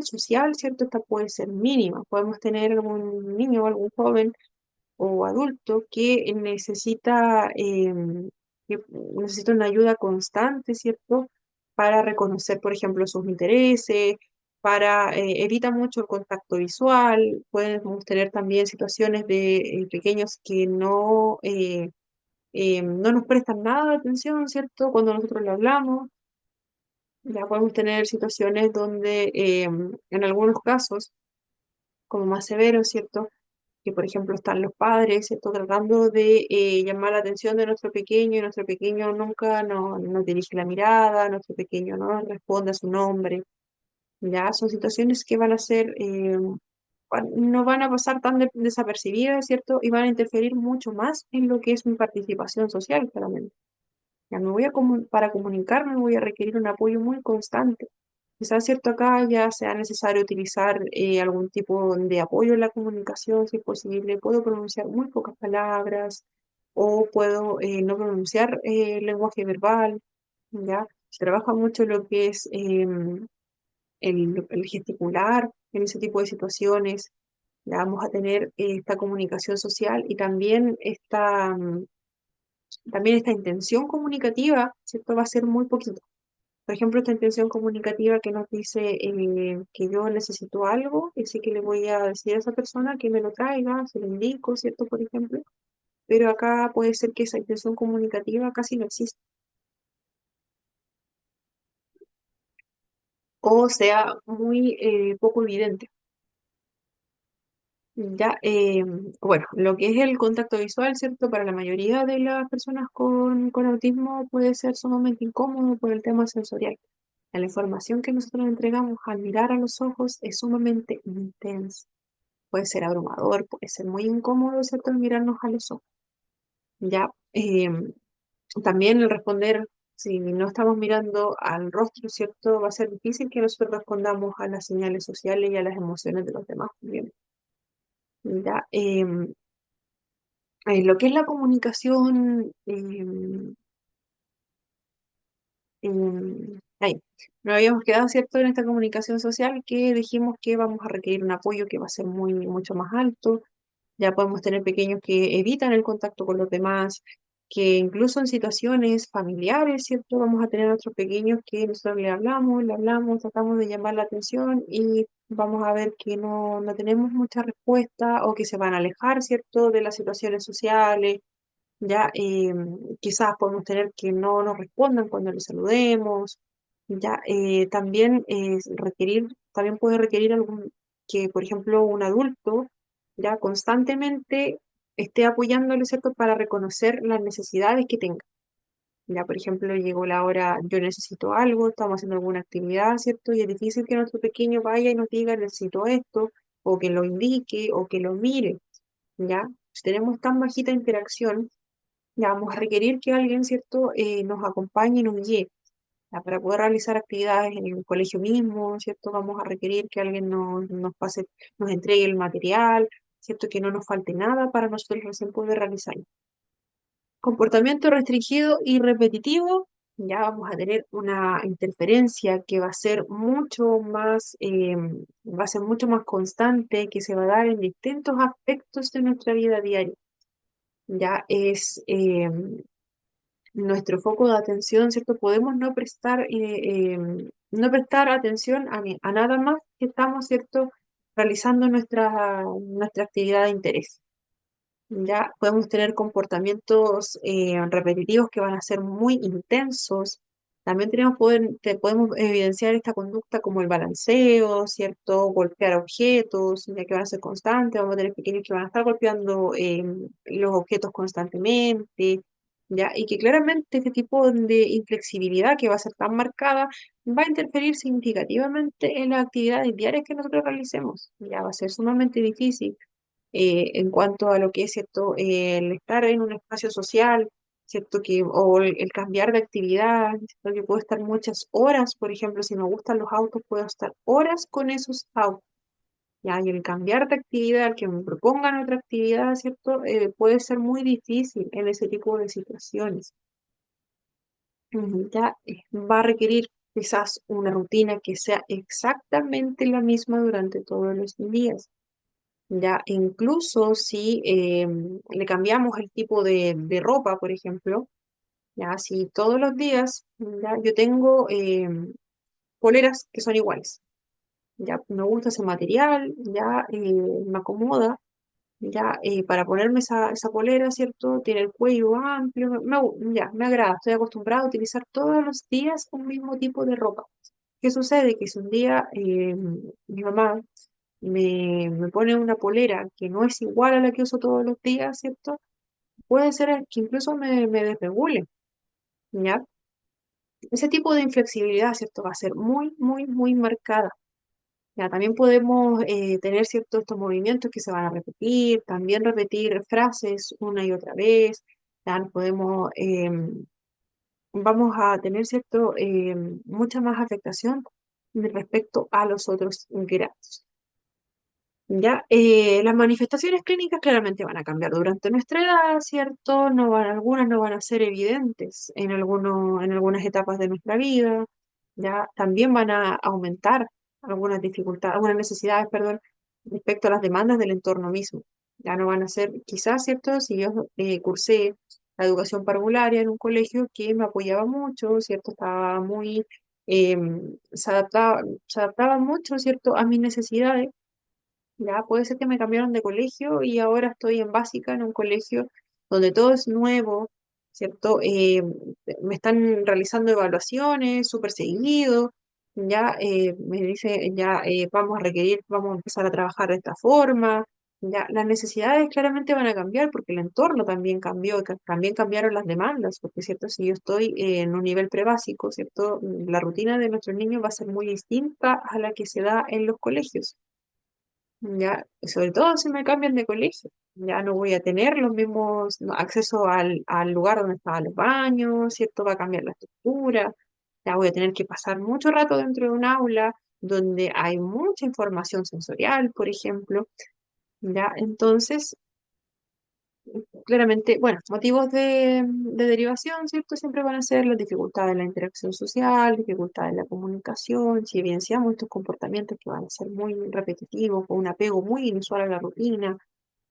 social, ¿cierto? Esta puede ser mínima. Podemos tener algún niño o algún joven o adulto que necesita una ayuda constante, ¿cierto? Para reconocer, por ejemplo, sus intereses, evita mucho el contacto visual, podemos tener también situaciones de pequeños que no nos prestan nada de atención, ¿cierto? Cuando nosotros le hablamos, ya podemos tener situaciones donde, en algunos casos, como más severos, ¿cierto? Que por ejemplo están los padres, ¿cierto? Tratando de llamar la atención de nuestro pequeño y nuestro pequeño nunca nos dirige la mirada, nuestro pequeño no responde a su nombre. Ya son situaciones que van a ser, no van a pasar tan desapercibidas, ¿cierto? Y van a interferir mucho más en lo que es mi participación social, claramente. Ya me voy a para comunicarme voy a requerir un apoyo muy constante. Quizás, ¿cierto? Acá ya sea necesario utilizar algún tipo de apoyo en la comunicación, si es posible. Puedo pronunciar muy pocas palabras o puedo no pronunciar el lenguaje verbal, ¿ya? Se trabaja mucho lo que es el gesticular en ese tipo de situaciones. Ya vamos a tener esta comunicación social y también también esta intención comunicativa, ¿cierto? Va a ser muy poquito. Por ejemplo, esta intención comunicativa que nos dice que yo necesito algo, y sí que le voy a decir a esa persona que me lo traiga, se lo indico, ¿cierto? Por ejemplo, pero acá puede ser que esa intención comunicativa casi no exista o sea muy poco evidente. Ya, bueno, lo que es el contacto visual, ¿cierto? Para la mayoría de las personas con autismo puede ser sumamente incómodo por el tema sensorial. La información que nosotros entregamos al mirar a los ojos es sumamente intensa. Puede ser abrumador, puede ser muy incómodo, ¿cierto? El mirarnos a los ojos. Ya, también el responder, si no estamos mirando al rostro, ¿cierto? Va a ser difícil que nosotros respondamos a las señales sociales y a las emociones de los demás también. Ya, lo que es la comunicación, ahí, nos habíamos quedado, ¿cierto? En esta comunicación social que dijimos que vamos a requerir un apoyo que va a ser mucho más alto. Ya podemos tener pequeños que evitan el contacto con los demás, que incluso en situaciones familiares, ¿cierto? Vamos a tener a otros pequeños que nosotros le hablamos, tratamos de llamar la atención y vamos a ver que no tenemos mucha respuesta o que se van a alejar, ¿cierto? De las situaciones sociales. Ya quizás podemos tener que no nos respondan cuando les saludemos. Ya también también puede requerir que, por ejemplo, un adulto ya constantemente esté apoyándole, ¿cierto? Para reconocer las necesidades que tenga. Ya, por ejemplo, llegó la hora, yo necesito algo, estamos haciendo alguna actividad, ¿cierto? Y es difícil que nuestro pequeño vaya y nos diga, necesito esto, o que lo indique, o que lo mire, ¿ya? Si tenemos tan bajita interacción, ya vamos a requerir que alguien, ¿cierto?, nos acompañe y nos guíe. Ya, para poder realizar actividades en el colegio mismo, ¿cierto? Vamos a requerir que alguien nos pase, nos entregue el material, ¿cierto? Que no nos falte nada para nosotros recién poder realizarlo. Comportamiento restringido y repetitivo, ya vamos a tener una interferencia que va a ser va a ser mucho más constante, que se va a dar en distintos aspectos de nuestra vida diaria. Ya es nuestro foco de atención, ¿cierto? Podemos no prestar atención a nada más que estamos, ¿cierto? Realizando nuestra actividad de interés. Ya podemos tener comportamientos repetitivos que van a ser muy intensos. También podemos evidenciar esta conducta como el balanceo, ¿cierto? Golpear objetos, ya que van a ser constantes. Vamos a tener pequeños que van a estar golpeando los objetos constantemente, ¿ya? Y que claramente este tipo de inflexibilidad que va a ser tan marcada va a interferir significativamente en las actividades diarias que nosotros realicemos. Ya va a ser sumamente difícil en cuanto a lo que es, ¿cierto? El estar en un espacio social, ¿cierto? O el cambiar de actividad, ¿cierto? Que puedo estar muchas horas, por ejemplo, si me gustan los autos, puedo estar horas con esos autos. Ya, y el cambiar de actividad, que me propongan otra actividad, ¿cierto? Puede ser muy difícil en ese tipo de situaciones. Ya va a requerir quizás una rutina que sea exactamente la misma durante todos los días. Ya, incluso si le cambiamos el tipo de ropa, por ejemplo, ya, si todos los días, ya, yo tengo poleras que son iguales, ya, me gusta ese material, ya, me acomoda, ya, para ponerme esa polera, ¿cierto? Tiene el cuello amplio, ya, me agrada, estoy acostumbrada a utilizar todos los días un mismo tipo de ropa. ¿Qué sucede? Que si un día mi mamá me pone una polera que no es igual a la que uso todos los días, ¿cierto? Puede ser que incluso me desregule, ¿ya? Ese tipo de inflexibilidad, ¿cierto? Va a ser muy, muy, muy marcada. Ya, también podemos tener ciertos estos movimientos que se van a repetir, también repetir frases una y otra vez, ya nos podemos, vamos a tener cierto, mucha más afectación respecto a los otros grados. Ya, las manifestaciones clínicas claramente van a cambiar durante nuestra edad, ¿cierto? Algunas no van a ser evidentes en algunas etapas de nuestra vida, ya también van a aumentar algunas dificultades, algunas necesidades, perdón, respecto a las demandas del entorno mismo. Ya no van a ser, quizás, ¿cierto? Si yo cursé la educación parvularia en un colegio que me apoyaba mucho, ¿cierto? Estaba muy, se adaptaba mucho, ¿cierto? A mis necesidades, ya puede ser que me cambiaron de colegio y ahora estoy en básica en un colegio donde todo es nuevo, ¿cierto? Me están realizando evaluaciones súper seguido, ya me dice, ya vamos a requerir, vamos a empezar a trabajar de esta forma, ya las necesidades claramente van a cambiar porque el entorno también cambió, también cambiaron las demandas, porque, ¿cierto? Si yo estoy en un nivel prebásico, ¿cierto? La rutina de nuestros niños va a ser muy distinta a la que se da en los colegios. Ya, sobre todo si me cambian de colegio, ya no voy a tener los mismos acceso al lugar donde estaban los baños, ¿cierto? Va a cambiar la estructura, ya voy a tener que pasar mucho rato dentro de un aula donde hay mucha información sensorial, por ejemplo, ya, entonces claramente, bueno, motivos de derivación, ¿cierto? Siempre van a ser las dificultades en la interacción social, dificultades en la comunicación, si evidenciamos estos comportamientos que van a ser muy repetitivos, con un apego muy inusual a la rutina,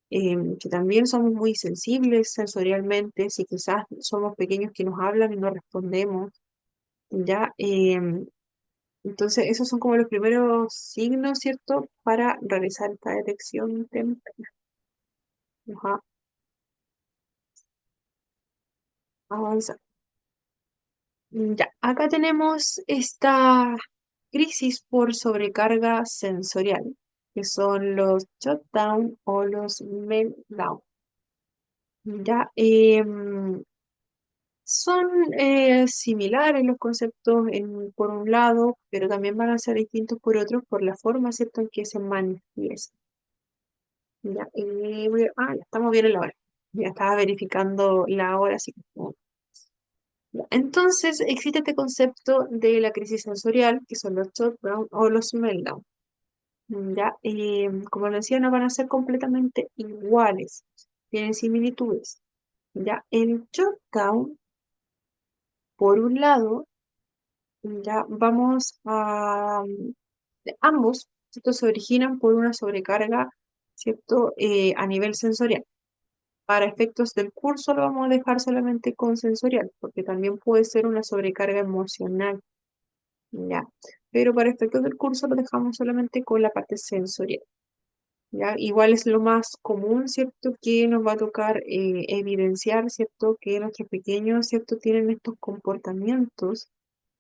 que también somos muy sensibles sensorialmente, si quizás somos pequeños que nos hablan y no respondemos, ¿ya? Entonces, esos son como los primeros signos, ¿cierto? Para realizar esta detección temprana. Ajá, avanza. Ya, acá tenemos esta crisis por sobrecarga sensorial, que son los shutdown o los meltdown. Ya, son similares los conceptos por un lado, pero también van a ser distintos por otros por la forma, ¿cierto?, en que se manifiestan. Ya, ya estamos bien en la hora. Ya estaba verificando la hora, así que entonces, existe este concepto de la crisis sensorial, que son los shutdown o los meltdown. Ya, como lo decía, no van a ser completamente iguales, tienen similitudes. Ya, el shutdown, por un lado, ya vamos a ambos, ¿cierto? Se originan por una sobrecarga, ¿cierto? A nivel sensorial. Para efectos del curso lo vamos a dejar solamente con sensorial, porque también puede ser una sobrecarga emocional. ¿Ya? Pero para efectos del curso lo dejamos solamente con la parte sensorial, ¿ya? Igual es lo más común, ¿cierto? Que nos va a tocar evidenciar, ¿cierto? Que nuestros pequeños, ¿cierto? Tienen estos comportamientos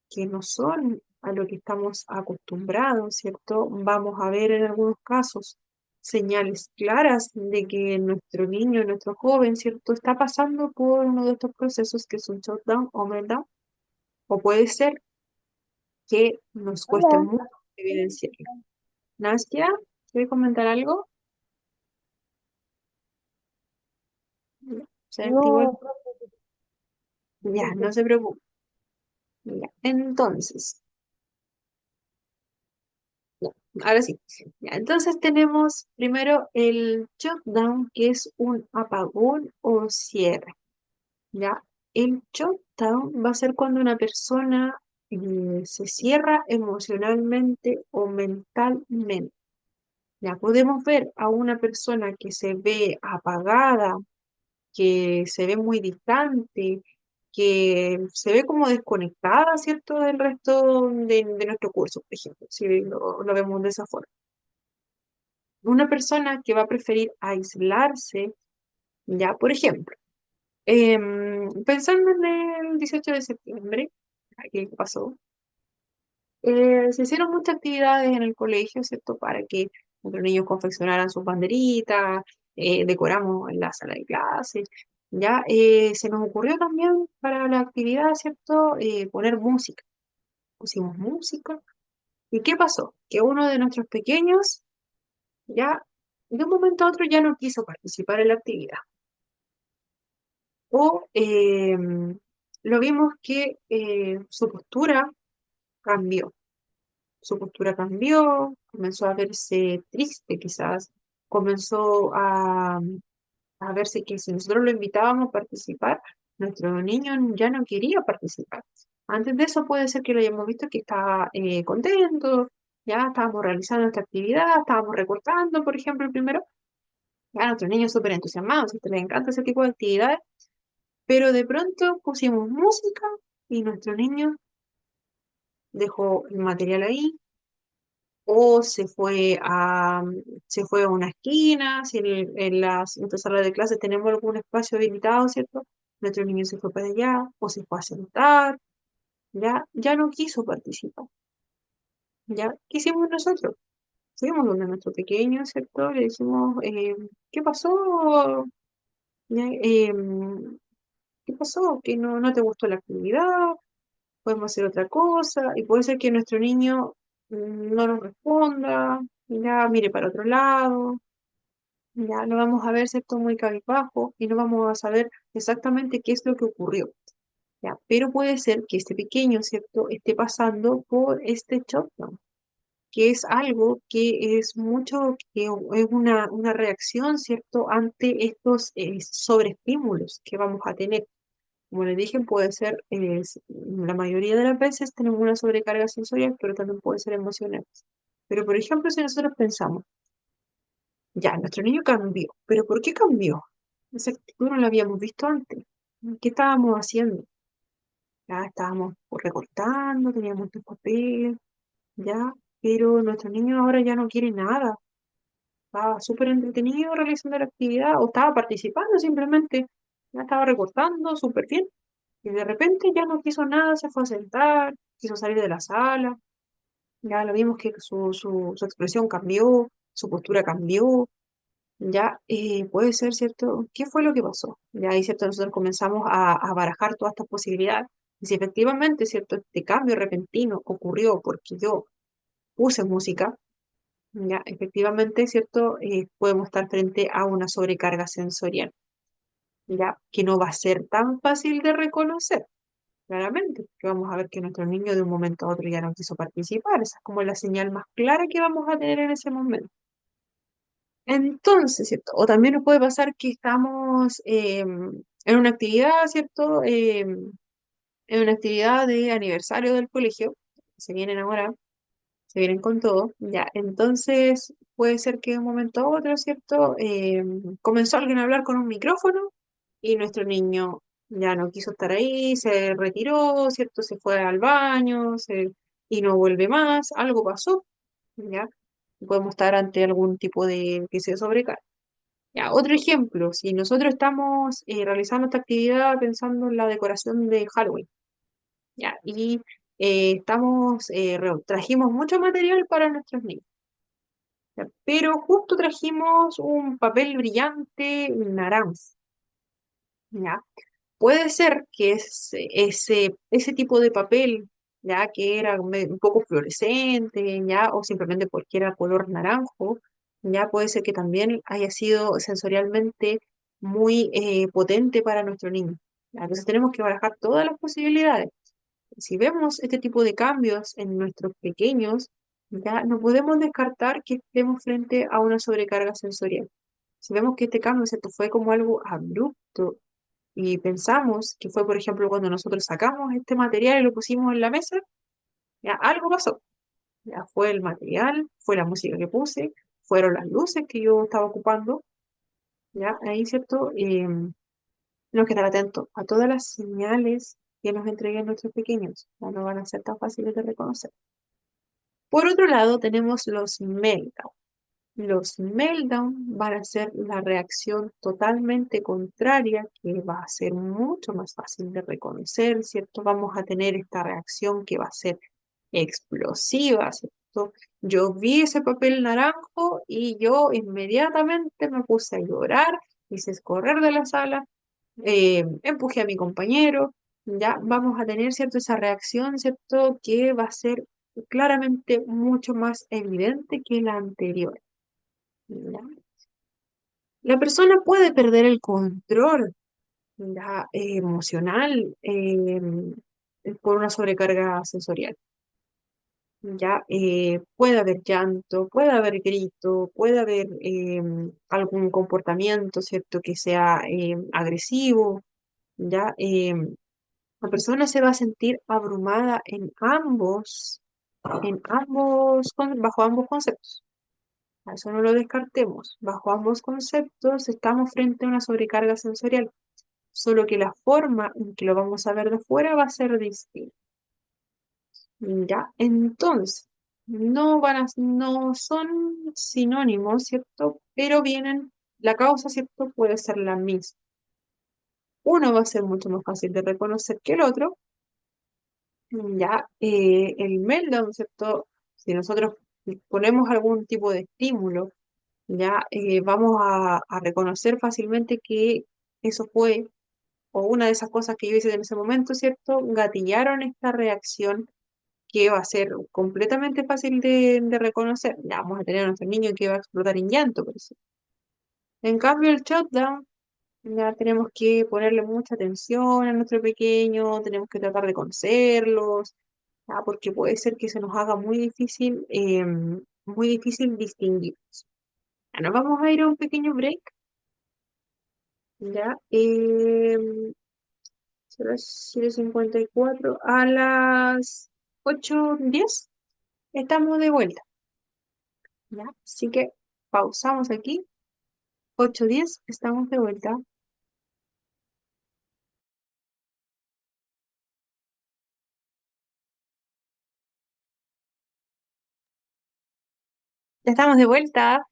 que no son a lo que estamos acostumbrados, ¿cierto? Vamos a ver en algunos casos señales claras de que nuestro niño, nuestro joven, ¿cierto? Está pasando por uno de estos procesos que es un shutdown o meltdown, o puede ser que nos cueste Hola. mucho evidenciarlo. Nastia, ¿quiere comentar algo? Se activó No, Ya, disculpe. no se preocupe. Ya, entonces, ya, ahora sí. Ya, entonces tenemos primero el shutdown, que es un apagón o cierre. Ya, el shutdown va a ser cuando una persona se cierra emocionalmente o mentalmente. Ya podemos ver a una persona que se ve apagada, que se ve muy distante, que se ve como desconectada, ¿cierto?, del resto de nuestro curso, por ejemplo, si lo vemos de esa forma. Una persona que va a preferir aislarse, ya, por ejemplo, pensando en el 18 de septiembre, ¿qué pasó? Se hicieron muchas actividades en el colegio, ¿cierto? ¿Para qué? Nuestros niños confeccionaran sus banderitas, decoramos en la sala de clases. Ya se nos ocurrió también para la actividad, ¿cierto? Poner música. Pusimos música. ¿Y qué pasó? Que uno de nuestros pequeños ya de un momento a otro ya no quiso participar en la actividad. O lo vimos que su postura cambió. Su postura cambió, comenzó a verse triste quizás, comenzó a verse que si nosotros lo invitábamos a participar, nuestro niño ya no quería participar. Antes de eso puede ser que lo hayamos visto que estaba contento, ya estábamos realizando esta actividad, estábamos recortando, por ejemplo, el primero, ya nuestro niño súper entusiasmado, si le encanta ese tipo de actividades, pero de pronto pusimos música y nuestro niño dejó el material ahí o se fue a una esquina, si en nuestra sala de clases tenemos algún espacio habilitado, ¿cierto? Nuestro niño se fue para allá, o se fue a sentar, ya no quiso participar, ¿ya? ¿Qué hicimos nosotros? Fuimos donde nuestro pequeño, ¿cierto? Le decimos, ¿qué pasó? ¿Ya? ¿Qué pasó? ¿Que no te gustó la actividad? Podemos hacer otra cosa, y puede ser que nuestro niño no nos responda, ya mire para otro lado, ya lo vamos a ver, ¿cierto? Muy cabizbajo y no vamos a saber exactamente qué es lo que ocurrió, ya. Pero puede ser que este pequeño, ¿cierto? Esté pasando por este shutdown, que es algo que es mucho, que es una reacción, ¿cierto? Ante estos sobreestímulos que vamos a tener. Como les dije, puede ser, la mayoría de las veces tenemos una sobrecarga sensorial, pero también puede ser emocional. Pero, por ejemplo, si nosotros pensamos, ya, nuestro niño cambió, pero ¿por qué cambió? Esa actitud no la habíamos visto antes. ¿Qué estábamos haciendo? Ya estábamos recortando, teníamos el papel, ya, pero nuestro niño ahora ya no quiere nada. Estaba súper entretenido realizando la actividad o estaba participando simplemente. Ya estaba recortando súper bien. Y de repente ya no quiso nada, se fue a sentar, quiso salir de la sala. Ya lo vimos que su expresión cambió, su postura cambió. Ya puede ser, ¿cierto? ¿Qué fue lo que pasó? Ya ahí, ¿cierto? Nosotros comenzamos a barajar todas estas posibilidades. Y si efectivamente, ¿cierto? Este cambio repentino ocurrió porque yo puse música, ya efectivamente, ¿cierto? Podemos estar frente a una sobrecarga sensorial, ya que no va a ser tan fácil de reconocer. Claramente, que vamos a ver que nuestro niño de un momento a otro ya no quiso participar. Esa es como la señal más clara que vamos a tener en ese momento. Entonces, ¿cierto? O también nos puede pasar que estamos en una actividad, ¿cierto? En una actividad de aniversario del colegio. Se vienen ahora, se vienen con todo, ya. Entonces, puede ser que de un momento a otro, ¿cierto? Comenzó alguien a hablar con un micrófono y nuestro niño ya no quiso estar ahí, se retiró, ¿cierto? Se fue al baño y no vuelve más, algo pasó, ¿ya? Podemos estar ante algún tipo de que se sobrecarga. Ya, otro ejemplo, si nosotros estamos realizando esta actividad pensando en la decoración de Halloween, ¿ya? Y trajimos mucho material para nuestros niños, ¿ya? Pero justo trajimos un papel brillante naranja, ¿ya? Puede ser que ese tipo de papel, ya que era un poco fluorescente, ya, o simplemente porque era color naranjo, ya puede ser que también haya sido sensorialmente muy potente para nuestro niño. ¿Ya? Entonces tenemos que barajar todas las posibilidades. Si vemos este tipo de cambios en nuestros pequeños, ya no podemos descartar que estemos frente a una sobrecarga sensorial. Si vemos que este cambio, ¿cierto? Fue como algo abrupto y pensamos que fue, por ejemplo, cuando nosotros sacamos este material y lo pusimos en la mesa, ya algo pasó. Ya fue el material, fue la música que puse, fueron las luces que yo estaba ocupando, ya ahí, ¿cierto? Tenemos que estar atentos a todas las señales que nos entreguen nuestros pequeños, ya no van a ser tan fáciles de reconocer. Por otro lado, tenemos los meltdowns. Los meltdown van a ser la reacción totalmente contraria, que va a ser mucho más fácil de reconocer, ¿cierto? Vamos a tener esta reacción que va a ser explosiva, ¿cierto? ¿cierto? Yo vi ese papel naranjo y yo inmediatamente me puse a llorar, hice correr de la sala, empujé a mi compañero, ya vamos a tener, ¿cierto? Esa reacción, ¿cierto? Que va a ser claramente mucho más evidente que la anterior. ¿Ya? La persona puede perder el control ya, emocional por una sobrecarga sensorial. Ya puede haber llanto, puede haber grito, puede haber algún comportamiento, ¿cierto? Que sea agresivo, ya la persona se va a sentir abrumada bajo ambos conceptos. A eso no lo descartemos. Bajo ambos conceptos estamos frente a una sobrecarga sensorial, solo que la forma en que lo vamos a ver de fuera va a ser distinta. Ya, entonces, no son sinónimos, ¿cierto? Pero la causa, ¿cierto? Puede ser la misma. Uno va a ser mucho más fácil de reconocer que el otro. Ya, el meltdown, ¿cierto? Si nosotros ponemos algún tipo de estímulo, ya vamos a reconocer fácilmente que eso fue, o una de esas cosas que yo hice en ese momento, ¿cierto? Gatillaron esta reacción que va a ser completamente fácil de reconocer. Ya vamos a tener a nuestro niño que va a explotar en llanto, por eso. En cambio, el shutdown, ya tenemos que ponerle mucha atención a nuestro pequeño, tenemos que tratar de conocerlos, ya, porque puede ser que se nos haga muy difícil distinguir. Ya nos vamos a ir a un pequeño break, ya, son las 7:54, a las 8:10 estamos de vuelta. ¿Ya? Así que pausamos aquí. 8:10 estamos de vuelta. Ya estamos de vuelta.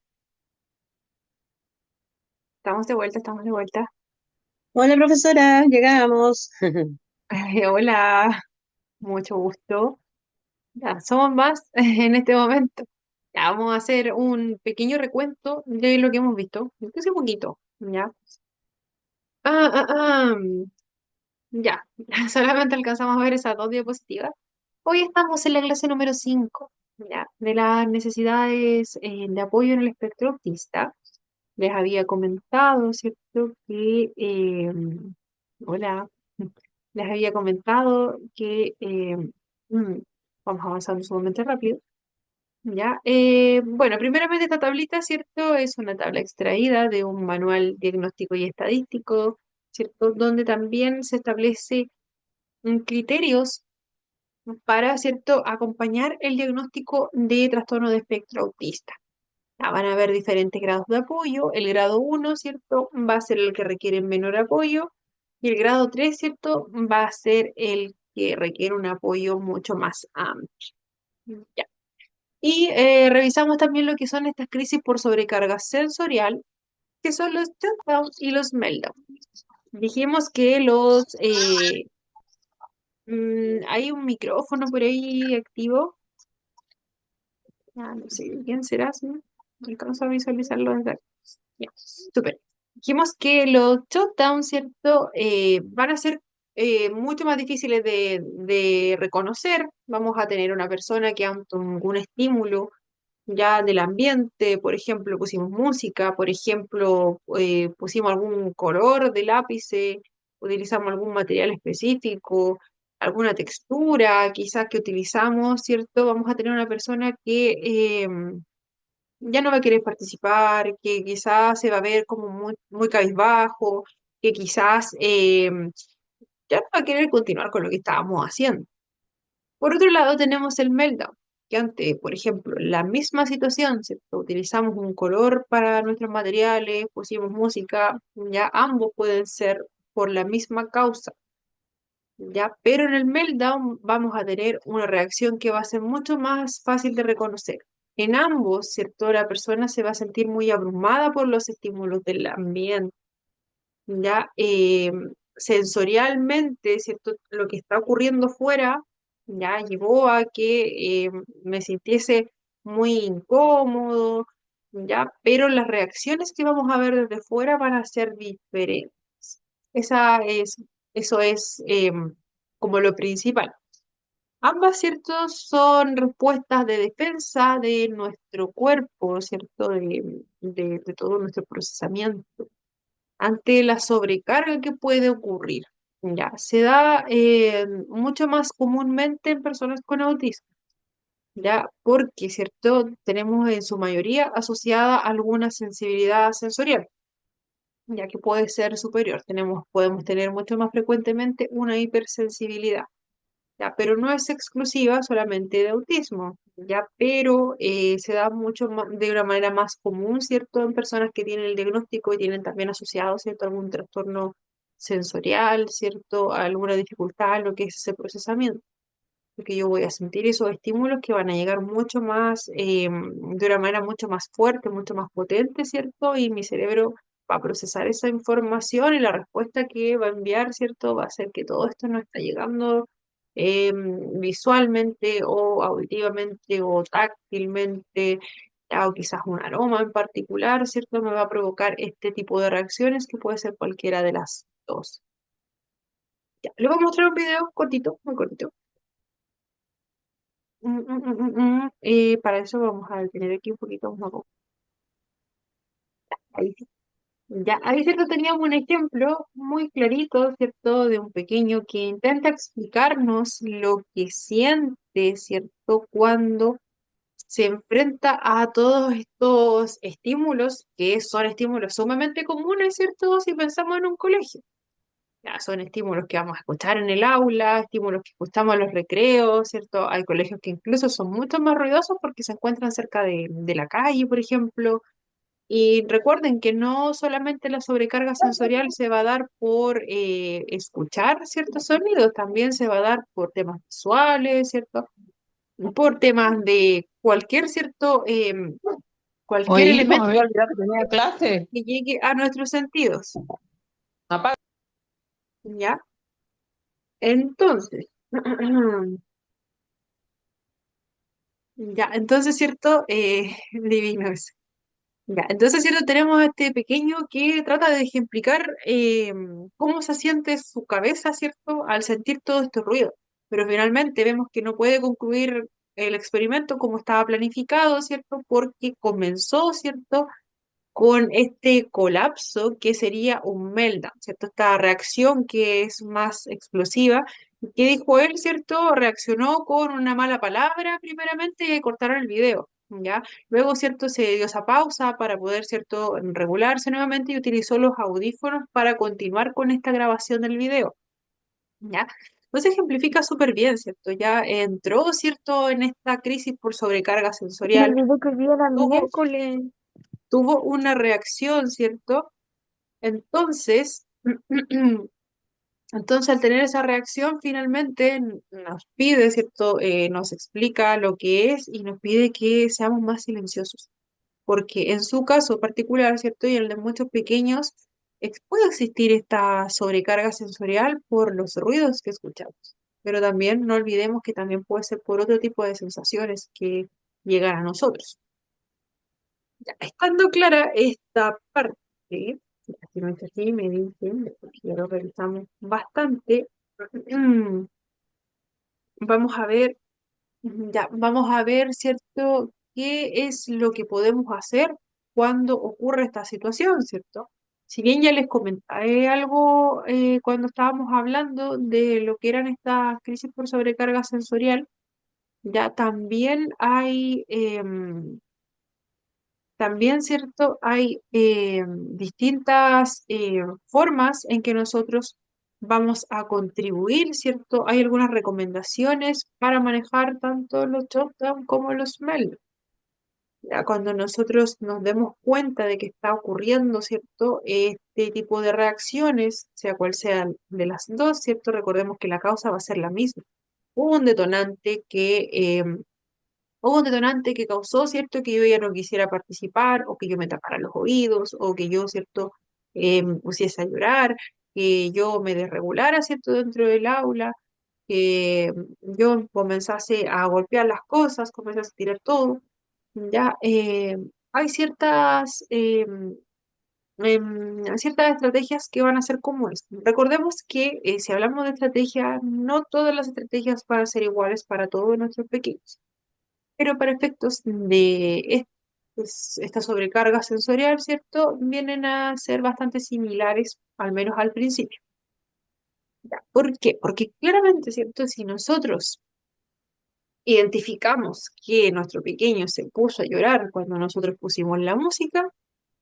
Estamos de vuelta, estamos de vuelta. Hola, profesora, llegamos. Hola, mucho gusto. Ya, somos más en este momento. Ya, vamos a hacer un pequeño recuento de lo que hemos visto. Hace poquito, ¿ya? Ah, ah, ah. Ya, solamente alcanzamos a ver esas dos diapositivas. Hoy estamos en la clase número 5, ¿ya? De las necesidades de apoyo en el espectro autista. Les había comentado, ¿cierto? Hola, les había comentado que, mm, vamos avanzando sumamente rápido, ¿ya? Bueno, primeramente esta tablita, ¿cierto? Es una tabla extraída de un manual diagnóstico y estadístico, ¿cierto? Donde también se establece criterios para, ¿cierto?, acompañar el diagnóstico de trastorno de espectro autista. Van a haber diferentes grados de apoyo. El grado 1, ¿cierto?, va a ser el que requiere menor apoyo. Y el grado 3, ¿cierto?, va a ser el que requiere un apoyo mucho más amplio. Ya. Y revisamos también lo que son estas crisis por sobrecarga sensorial, que son los shutdowns y los meltdowns. Dijimos que hay un micrófono por ahí activo. No sé quién será, ¿sí? No alcanzo a visualizarlo desde acá. Ya, súper. Dijimos que los shutdowns, ¿cierto? Van a ser mucho más difíciles de reconocer. Vamos a tener una persona que ante algún estímulo ya del ambiente, por ejemplo, pusimos música, por ejemplo, pusimos algún color de lápiz, utilizamos algún material específico, alguna textura, quizás que utilizamos, ¿cierto? Vamos a tener una persona que ya no va a querer participar, que quizás se va a ver como muy, muy cabizbajo, que quizás ya no va a querer continuar con lo que estábamos haciendo. Por otro lado, tenemos el meltdown, que ante, por ejemplo, la misma situación, ¿cierto? Utilizamos un color para nuestros materiales, pusimos música, ya ambos pueden ser por la misma causa, ya, pero en el meltdown vamos a tener una reacción que va a ser mucho más fácil de reconocer. En ambos, ¿cierto? La persona se va a sentir muy abrumada por los estímulos del ambiente, ya sensorialmente, ¿cierto? Lo que está ocurriendo fuera ya llevó a que me sintiese muy incómodo, ya, pero las reacciones que vamos a ver desde fuera van a ser diferentes. Esa es, eso es como lo principal. Ambas, ¿cierto? Son respuestas de defensa de nuestro cuerpo, ¿cierto? De todo nuestro procesamiento ante la sobrecarga que puede ocurrir. Ya, se da mucho más comúnmente en personas con autismo, ya, porque, ¿cierto? Tenemos en su mayoría asociada alguna sensibilidad sensorial, ya que puede ser superior. Podemos tener mucho más frecuentemente una hipersensibilidad. Ya, pero no es exclusiva solamente de autismo, ya, pero se da de una manera más común, ¿cierto? En personas que tienen el diagnóstico y tienen también asociado, ¿cierto? Algún trastorno sensorial, ¿cierto? Alguna dificultad en lo que es ese procesamiento, porque yo voy a sentir esos estímulos que van a llegar mucho más, de una manera mucho más fuerte, mucho más potente, ¿cierto? Y mi cerebro va a procesar esa información y la respuesta que va a enviar, ¿cierto? Va a ser que todo esto no está llegando visualmente o auditivamente o táctilmente, o quizás un aroma en particular, ¿cierto? Me va a provocar este tipo de reacciones que puede ser cualquiera de las dos. Ya, le voy a mostrar un video cortito, muy cortito. Para eso vamos a detener aquí un poquito. Ahí sí. Ya, ahí cierto teníamos un ejemplo muy clarito, ¿cierto? De un pequeño que intenta explicarnos lo que siente, ¿cierto? Cuando se enfrenta a todos estos estímulos, que son estímulos sumamente comunes, ¿cierto? Si pensamos en un colegio. Ya, son estímulos que vamos a escuchar en el aula, estímulos que escuchamos en los recreos, ¿cierto? Hay colegios que incluso son mucho más ruidosos porque se encuentran cerca de la calle, por ejemplo. Y recuerden que no solamente la sobrecarga sensorial se va a dar por escuchar ciertos sonidos, también se va a dar por temas visuales, ¿cierto? Por temas de cualquier Oye, hijo, me elemento había olvidado que tenía clase. que llegue a nuestros sentidos, Apaga. ¿ya? Entonces, ya, entonces, ¿cierto? Divino eso. Ya, entonces, ¿cierto? Tenemos a este pequeño que trata de ejemplificar cómo se siente su cabeza, ¿cierto? Al sentir todo este ruido. Pero finalmente vemos que no puede concluir el experimento como estaba planificado, ¿cierto? Porque comenzó, ¿cierto? Con este colapso que sería un meltdown, ¿cierto? Esta reacción que es más explosiva. ¿Qué dijo él, cierto? Reaccionó con una mala palabra primeramente y cortaron el video, ¿ya? Luego, cierto, se dio esa pausa para poder, cierto, regularse nuevamente y utilizó los audífonos para continuar con esta grabación del video, ¿ya? Entonces ejemplifica súper bien, ¿cierto? Ya entró, ¿cierto? En esta crisis por sobrecarga Me sensorial, olvidé que hoy día era tuvo, miércoles. tuvo una reacción, ¿cierto? Entonces, entonces al tener esa reacción, finalmente nos pide, ¿cierto? Nos explica lo que es y nos pide que seamos más silenciosos, porque en su caso particular, ¿cierto? Y en el de muchos pequeños, puede existir esta sobrecarga sensorial por los ruidos que escuchamos, pero también no olvidemos que también puede ser por otro tipo de sensaciones que llegan a nosotros. Ya, estando clara esta parte, aquí no es así, me dicen, porque ya lo revisamos bastante. Vamos a ver, ya, vamos a ver, ¿cierto? ¿Qué es lo que podemos hacer cuando ocurre esta situación, ¿cierto? Si bien ya les comenté algo cuando estábamos hablando de lo que eran estas crisis por sobrecarga sensorial, ya también hay también, ¿cierto? Hay distintas formas en que nosotros vamos a contribuir, ¿cierto? Hay algunas recomendaciones para manejar tanto los shutdown como los meltdown. Ya cuando nosotros nos demos cuenta de que está ocurriendo, ¿cierto? Este tipo de reacciones, sea cual sea de las dos, ¿cierto? Recordemos que la causa va a ser la misma. Un detonante que Hubo un detonante que causó, ¿cierto?, que yo ya no quisiera participar, o que yo me tapara los oídos, o que yo, ¿cierto?, me pusiese a llorar, que yo me desregulara, ¿cierto?, dentro del aula. que yo comenzase a golpear las cosas, comenzase a tirar todo, ya hay ciertas estrategias que van a ser comunes. Recordemos que si hablamos de estrategia, no todas las estrategias van a ser iguales para todos nuestros pequeños, pero para efectos de esta sobrecarga sensorial, ¿cierto? Vienen a ser bastante similares, al menos al principio. ¿Ya? ¿Por qué? Porque claramente, ¿cierto? Si nosotros identificamos que nuestro pequeño se puso a llorar cuando nosotros pusimos la música,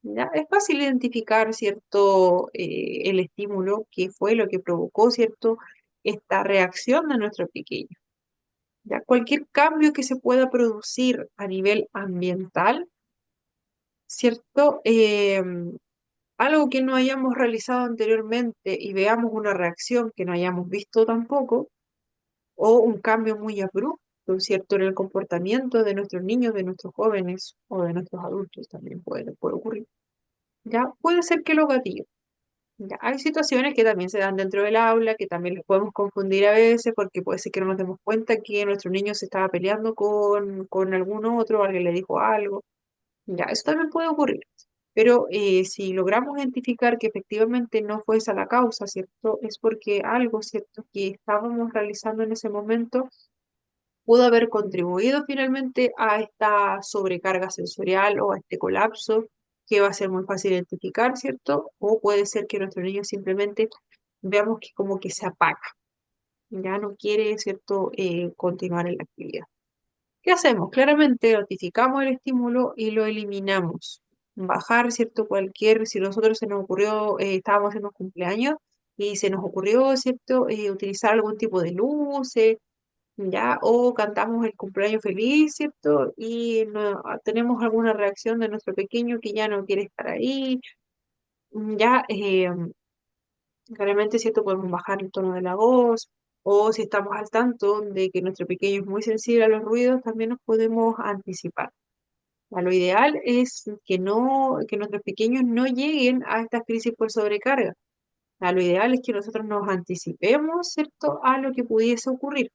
¿ya? Es fácil identificar, ¿cierto? El estímulo que fue lo que provocó, ¿cierto? Esta reacción de nuestro pequeño. ¿Ya? Cualquier cambio que se pueda producir a nivel ambiental, ¿cierto? Algo que no hayamos realizado anteriormente y veamos una reacción que no hayamos visto tampoco, o un cambio muy abrupto, ¿cierto? En el comportamiento de nuestros niños, de nuestros jóvenes o de nuestros adultos también puede ocurrir. Ya puede ser que lo gatille. Ya, hay situaciones que también se dan dentro del aula, que también les podemos confundir a veces, porque puede ser que no nos demos cuenta que nuestro niño se estaba peleando con algún otro, alguien le dijo algo. Ya, eso también puede ocurrir. Pero si logramos identificar que efectivamente no fue esa la causa, ¿cierto? Es porque algo, ¿cierto?, que estábamos realizando en ese momento pudo haber contribuido finalmente a esta sobrecarga sensorial o a este colapso que va a ser muy fácil identificar, ¿cierto? O puede ser que nuestro niño simplemente veamos que como que se apaga, ya no quiere, ¿cierto?, continuar en la actividad. ¿Qué hacemos? Claramente notificamos el estímulo y lo eliminamos. Bajar, ¿cierto? Si nosotros se nos ocurrió, estábamos haciendo un cumpleaños y se nos ocurrió, ¿cierto? Utilizar algún tipo de luces, ¿ya? O cantamos el cumpleaños feliz, ¿cierto? Y tenemos alguna reacción de nuestro pequeño que ya no quiere estar ahí, ya, claramente, ¿cierto? Podemos bajar el tono de la voz, o si estamos al tanto de que nuestro pequeño es muy sensible a los ruidos, también nos podemos anticipar. Lo ideal es que nuestros pequeños no lleguen a estas crisis por sobrecarga. Lo ideal es que nosotros nos anticipemos, ¿cierto?, a lo que pudiese ocurrir.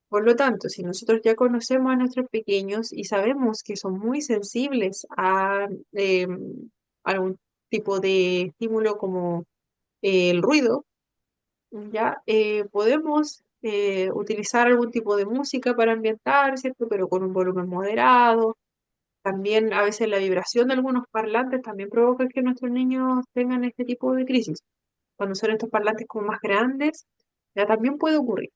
Por lo tanto, si nosotros ya conocemos a nuestros pequeños y sabemos que son muy sensibles a algún tipo de estímulo como el ruido, ya podemos utilizar algún tipo de música para ambientar, ¿cierto? Pero con un volumen moderado. También a veces la vibración de algunos parlantes también provoca que nuestros niños tengan este tipo de crisis. Cuando son estos parlantes como más grandes, ya también puede ocurrir.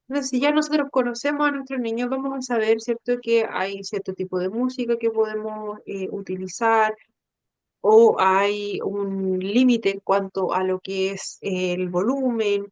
Entonces, si ya nosotros conocemos a nuestros niños, vamos a saber, ¿cierto?, que hay cierto tipo de música que podemos utilizar, o hay un límite en cuanto a lo que es el volumen.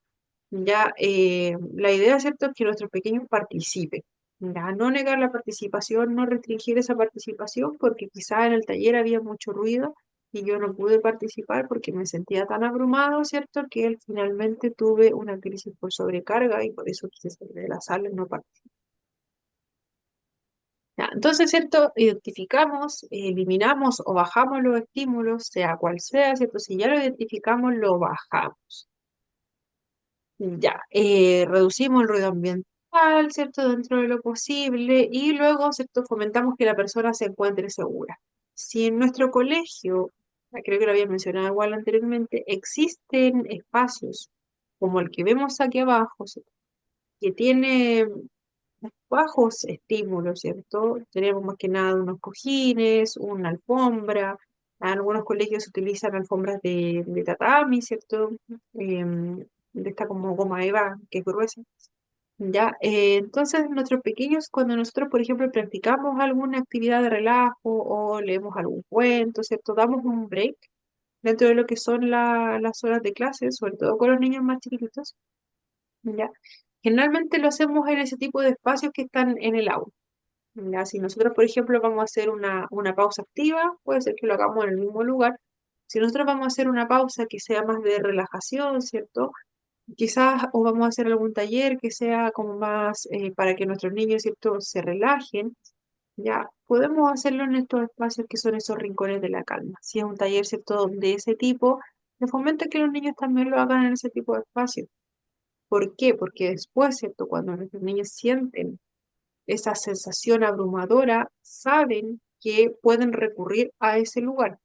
Ya, la idea, ¿cierto?, es que nuestros pequeños participen. Ya, no negar la participación, no restringir esa participación, porque quizá en el taller había mucho ruido y yo no pude participar porque me sentía tan abrumado, ¿cierto?, que finalmente tuve una crisis por sobrecarga y por eso quise salir de la sala y no participar. Ya, entonces, ¿cierto? Identificamos, eliminamos o bajamos los estímulos, sea cual sea, ¿cierto? Si ya lo identificamos, lo bajamos. Ya, reducimos el ruido ambiental, ¿cierto? Dentro de lo posible y luego, ¿cierto? Fomentamos que la persona se encuentre segura. Si en nuestro colegio, creo que lo había mencionado igual anteriormente, existen espacios como el que vemos aquí abajo, ¿cierto?, que tiene bajos estímulos, ¿cierto? Tenemos más que nada unos cojines, una alfombra. En algunos colegios se utilizan alfombras de tatami, ¿cierto? De esta como goma eva, que es gruesa. Ya, entonces nuestros pequeños, cuando nosotros, por ejemplo, practicamos alguna actividad de relajo o leemos algún cuento, ¿cierto? Damos un break dentro de lo que son las horas de clase, sobre todo con los niños más chiquititos, ¿ya? Generalmente lo hacemos en ese tipo de espacios que están en el aula. Ya, si nosotros, por ejemplo, vamos a hacer una pausa activa, puede ser que lo hagamos en el mismo lugar. Si nosotros vamos a hacer una pausa que sea más de relajación, ¿cierto? Quizás o vamos a hacer algún taller que sea como más para que nuestros niños, ¿cierto?, se relajen. Ya, podemos hacerlo en estos espacios que son esos rincones de la calma. Si es un taller, ¿cierto?, de ese tipo, les fomento que los niños también lo hagan en ese tipo de espacios. ¿Por qué? Porque después, ¿cierto? Cuando nuestros niños sienten esa sensación abrumadora, saben que pueden recurrir a ese lugar.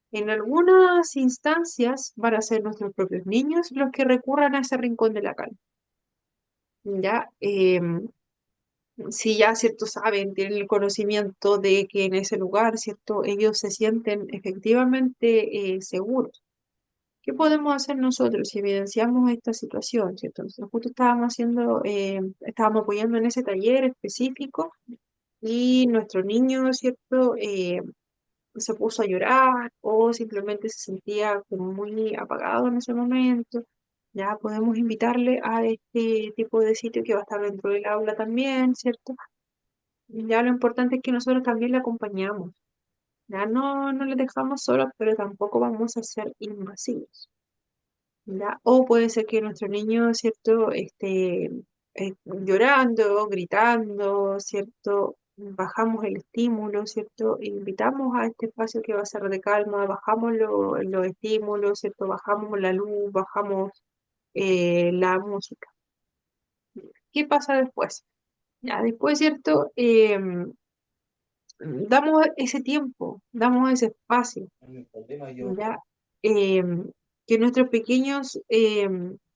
En algunas instancias van a ser nuestros propios niños los que recurran a ese rincón de la calma. ¿Ya? Si ya, ¿cierto? Saben, tienen el conocimiento de que en ese lugar, ¿cierto? Ellos se sienten efectivamente seguros. ¿Qué podemos hacer nosotros si evidenciamos esta situación, ¿cierto? Nosotros justo estábamos apoyando en ese taller específico y nuestro niño, ¿cierto? Se puso a llorar o simplemente se sentía como muy apagado en ese momento. Ya podemos invitarle a este tipo de sitio que va a estar dentro del aula también, ¿cierto? Ya lo importante es que nosotros también le acompañamos. Ya no le dejamos solos, pero tampoco vamos a ser invasivos. ¿Ya? O puede ser que nuestro niño, ¿cierto?, esté llorando, gritando, ¿cierto? Bajamos el estímulo, ¿cierto? E invitamos a este espacio que va a ser de calma, bajamos los estímulos, ¿cierto? Bajamos la luz, bajamos la música. ¿Qué pasa después? Ya, después, ¿cierto? Damos ese tiempo, damos ese espacio. ¿Ya? Que nuestros pequeños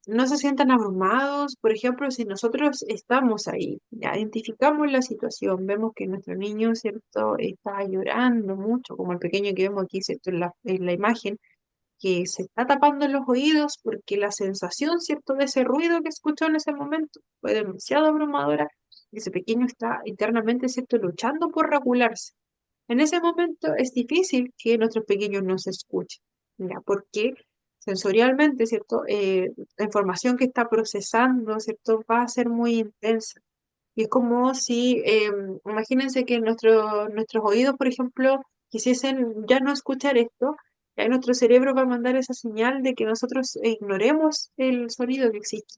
no se sientan abrumados. Por ejemplo, si nosotros estamos ahí, ya identificamos la situación, vemos que nuestro niño, ¿cierto?, está llorando mucho, como el pequeño que vemos aquí, ¿cierto?, en la imagen, que se está tapando los oídos porque la sensación, ¿cierto?, de ese ruido que escuchó en ese momento fue demasiado abrumadora. Y ese pequeño está internamente, ¿cierto?, luchando por regularse. En ese momento es difícil que nuestros pequeños nos escuchen, ¿ya? Porque sensorialmente, ¿cierto? La información que está procesando, ¿cierto? Va a ser muy intensa. Y es como si, imagínense que nuestros oídos, por ejemplo, quisiesen ya no escuchar esto, ya nuestro cerebro va a mandar esa señal de que nosotros ignoremos el sonido que existe.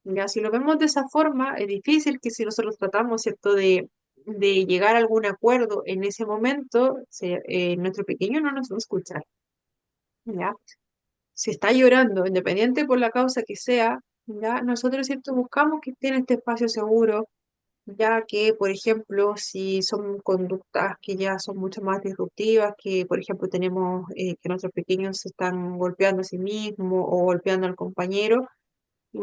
Ya, si lo vemos de esa forma, es difícil que si nosotros tratamos, ¿cierto?, de llegar a algún acuerdo en ese momento, nuestro pequeño no nos va a escuchar, ¿ya? Si está llorando, independiente por la causa que sea, ¿ya? Nosotros, ¿cierto?, buscamos que esté en este espacio seguro, ya que, por ejemplo, si son conductas que ya son mucho más disruptivas, que, por ejemplo, tenemos que nuestros pequeños se están golpeando a sí mismos o golpeando al compañero,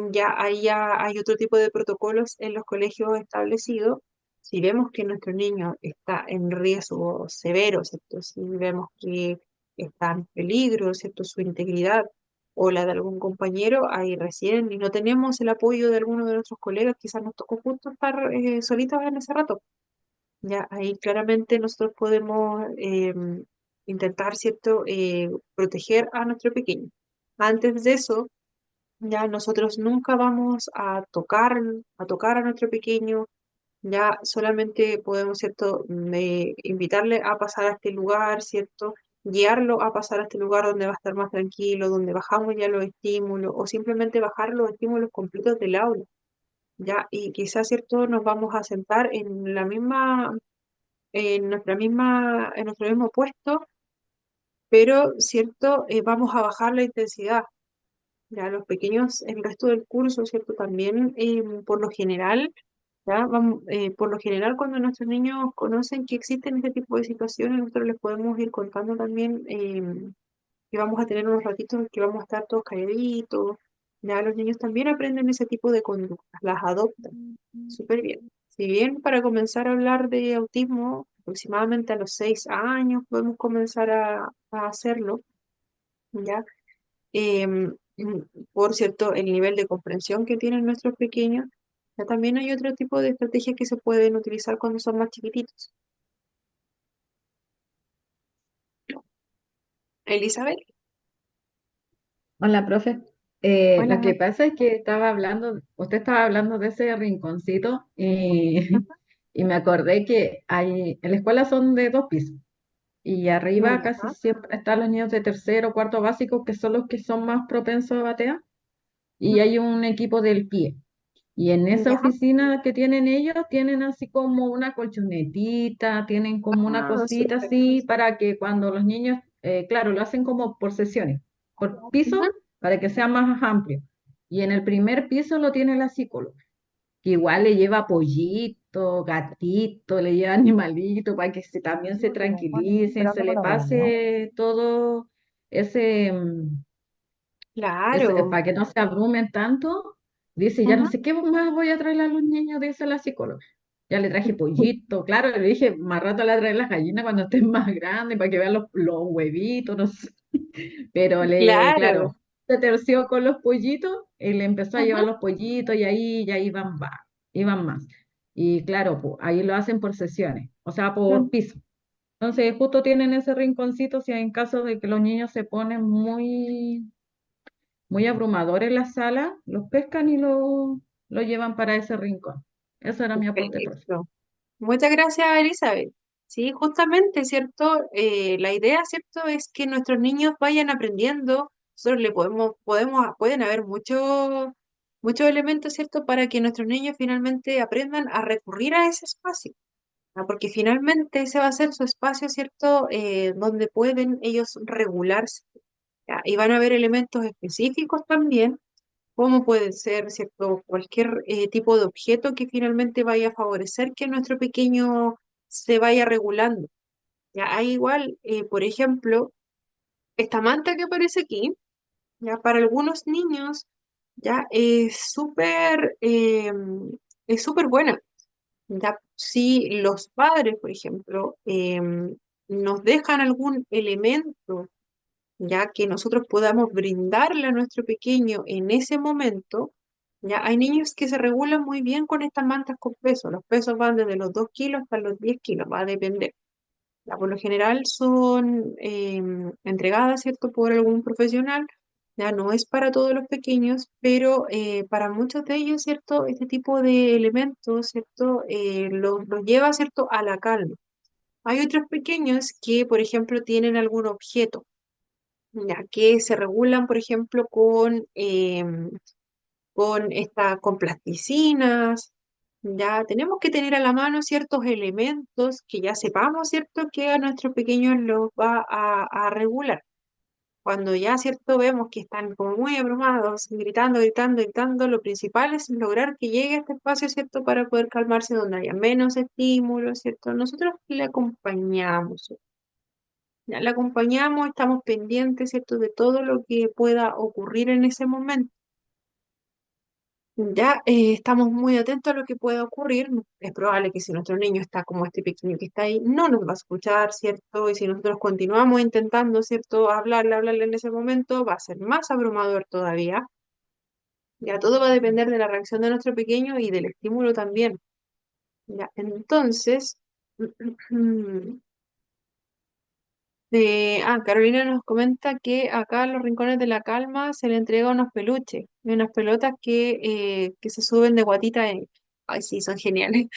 ya ahí ya hay otro tipo de protocolos en los colegios establecidos. Si vemos que nuestro niño está en riesgo severo, ¿cierto? Si vemos que está en peligro, ¿cierto? Su integridad o la de algún compañero, ahí recién, y no tenemos el apoyo de alguno de nuestros colegas, quizás nos tocó justo estar solitos en ese rato. Ya ahí claramente nosotros podemos intentar, ¿cierto? Proteger a nuestro pequeño. Antes de eso, ya nosotros nunca vamos a tocar a nuestro pequeño, ya solamente podemos, ¿cierto?, invitarle a pasar a este lugar, ¿cierto? Guiarlo a pasar a este lugar donde va a estar más tranquilo, donde bajamos ya los estímulos, o simplemente bajar los estímulos completos del aula, ya, y quizás, ¿cierto?, nos vamos a sentar en la misma, en nuestro mismo puesto, pero, ¿cierto?, vamos a bajar la intensidad. Ya los pequeños, el resto del curso, ¿cierto? También, por lo general, por lo general, cuando nuestros niños conocen que existen este tipo de situaciones, nosotros les podemos ir contando también que vamos a tener unos ratitos en que vamos a estar todos calladitos. Ya los niños también aprenden ese tipo de conductas, las adoptan súper bien. Si bien para comenzar a hablar de autismo, aproximadamente a los 6 años podemos comenzar a hacerlo, ¿ya? Por cierto, el nivel de comprensión que tienen nuestros pequeños. Ya también hay otro tipo de estrategias que se pueden utilizar cuando son más chiquititos. Elizabeth, Hola, profe. Lo hola. que pasa es que usted estaba hablando de ese rinconcito y me acordé que en la escuela son de 2 pisos y arriba casi Ya. siempre están los niños de tercero, cuarto básico, que son los que son más propensos a batear, y hay un equipo del pie. Y en esa Ya. oficina que tienen ellos, tienen así como una colchonetita, tienen como una Ah, cosita súper. así para que cuando los niños, claro, lo hacen como por sesiones, por Ujú. piso, para que sea más amplio. Y en el primer piso lo tiene la psicóloga, que igual le lleva pollito, gatito, le lleva animalito para que también se tranquilicen, se le pase todo ese, Claro. para que no se abrumen tanto. Dice, ya no Ujú. sé qué más voy a traerle a los niños, dice la psicóloga. Ya le traje pollito, claro, le dije, más rato le traer las gallinas cuando estén más grandes para que vean los huevitos, no sé. Pero Claro. claro, se terció con los pollitos y le empezó a Ujú. llevar los pollitos y ahí ya iban más. Y claro, ahí lo hacen por sesiones, o sea, por Mm. piso. Entonces, justo tienen ese rinconcito si en caso de que los niños se ponen muy abrumadores en la sala, los pescan y lo llevan para ese rincón. Eso era mi aporte, profe. Perfecto. Muchas gracias, Elizabeth. Sí, justamente, ¿cierto? La idea, ¿cierto? Es que nuestros niños vayan aprendiendo. Nosotros le pueden haber muchos elementos, ¿cierto? Para que nuestros niños finalmente aprendan a recurrir a ese espacio. ¿Ya? Porque finalmente ese va a ser su espacio, ¿cierto? Donde pueden ellos regularse. ¿Ya? Y van a haber elementos específicos también como puede ser, ¿cierto? Cualquier tipo de objeto que finalmente vaya a favorecer que nuestro pequeño se vaya regulando. Ya hay igual, por ejemplo, esta manta que aparece aquí, ya para algunos niños, ya es súper buena. Ya si los padres, por ejemplo, nos dejan algún elemento ya que nosotros podamos brindarle a nuestro pequeño en ese momento, ya hay niños que se regulan muy bien con estas mantas con peso. Los pesos van desde los 2 kilos hasta los 10 kilos, va a depender. Ya, por lo general son entregadas, ¿cierto?, por algún profesional. Ya no es para todos los pequeños, pero para muchos de ellos, ¿cierto?, este tipo de elementos, ¿cierto?, los lleva, ¿cierto?, a la calma. Hay otros pequeños que, por ejemplo, tienen algún objeto ya que se regulan, por ejemplo, con plasticinas. Ya tenemos que tener a la mano ciertos elementos que ya sepamos, ¿cierto?, que a nuestros pequeños los va a regular. Cuando ya, ¿cierto?, vemos que están como muy abrumados, gritando, gritando, gritando, lo principal es lograr que llegue a este espacio, ¿cierto?, para poder calmarse donde haya menos estímulos, ¿cierto? Nosotros le acompañamos. Ya la acompañamos, estamos pendientes, ¿cierto?, de todo lo que pueda ocurrir en ese momento. Ya estamos muy atentos a lo que pueda ocurrir. Es probable que si nuestro niño está como este pequeño que está ahí, no nos va a escuchar, ¿cierto? Y si nosotros continuamos intentando, ¿cierto?, hablarle en ese momento, va a ser más abrumador todavía. Ya todo va a depender de la reacción de nuestro pequeño y del estímulo también. Ya, entonces, Carolina nos comenta que acá en los Rincones de la Calma se le entrega unos peluches y unas pelotas que se suben de guatita. Ay, sí, son geniales.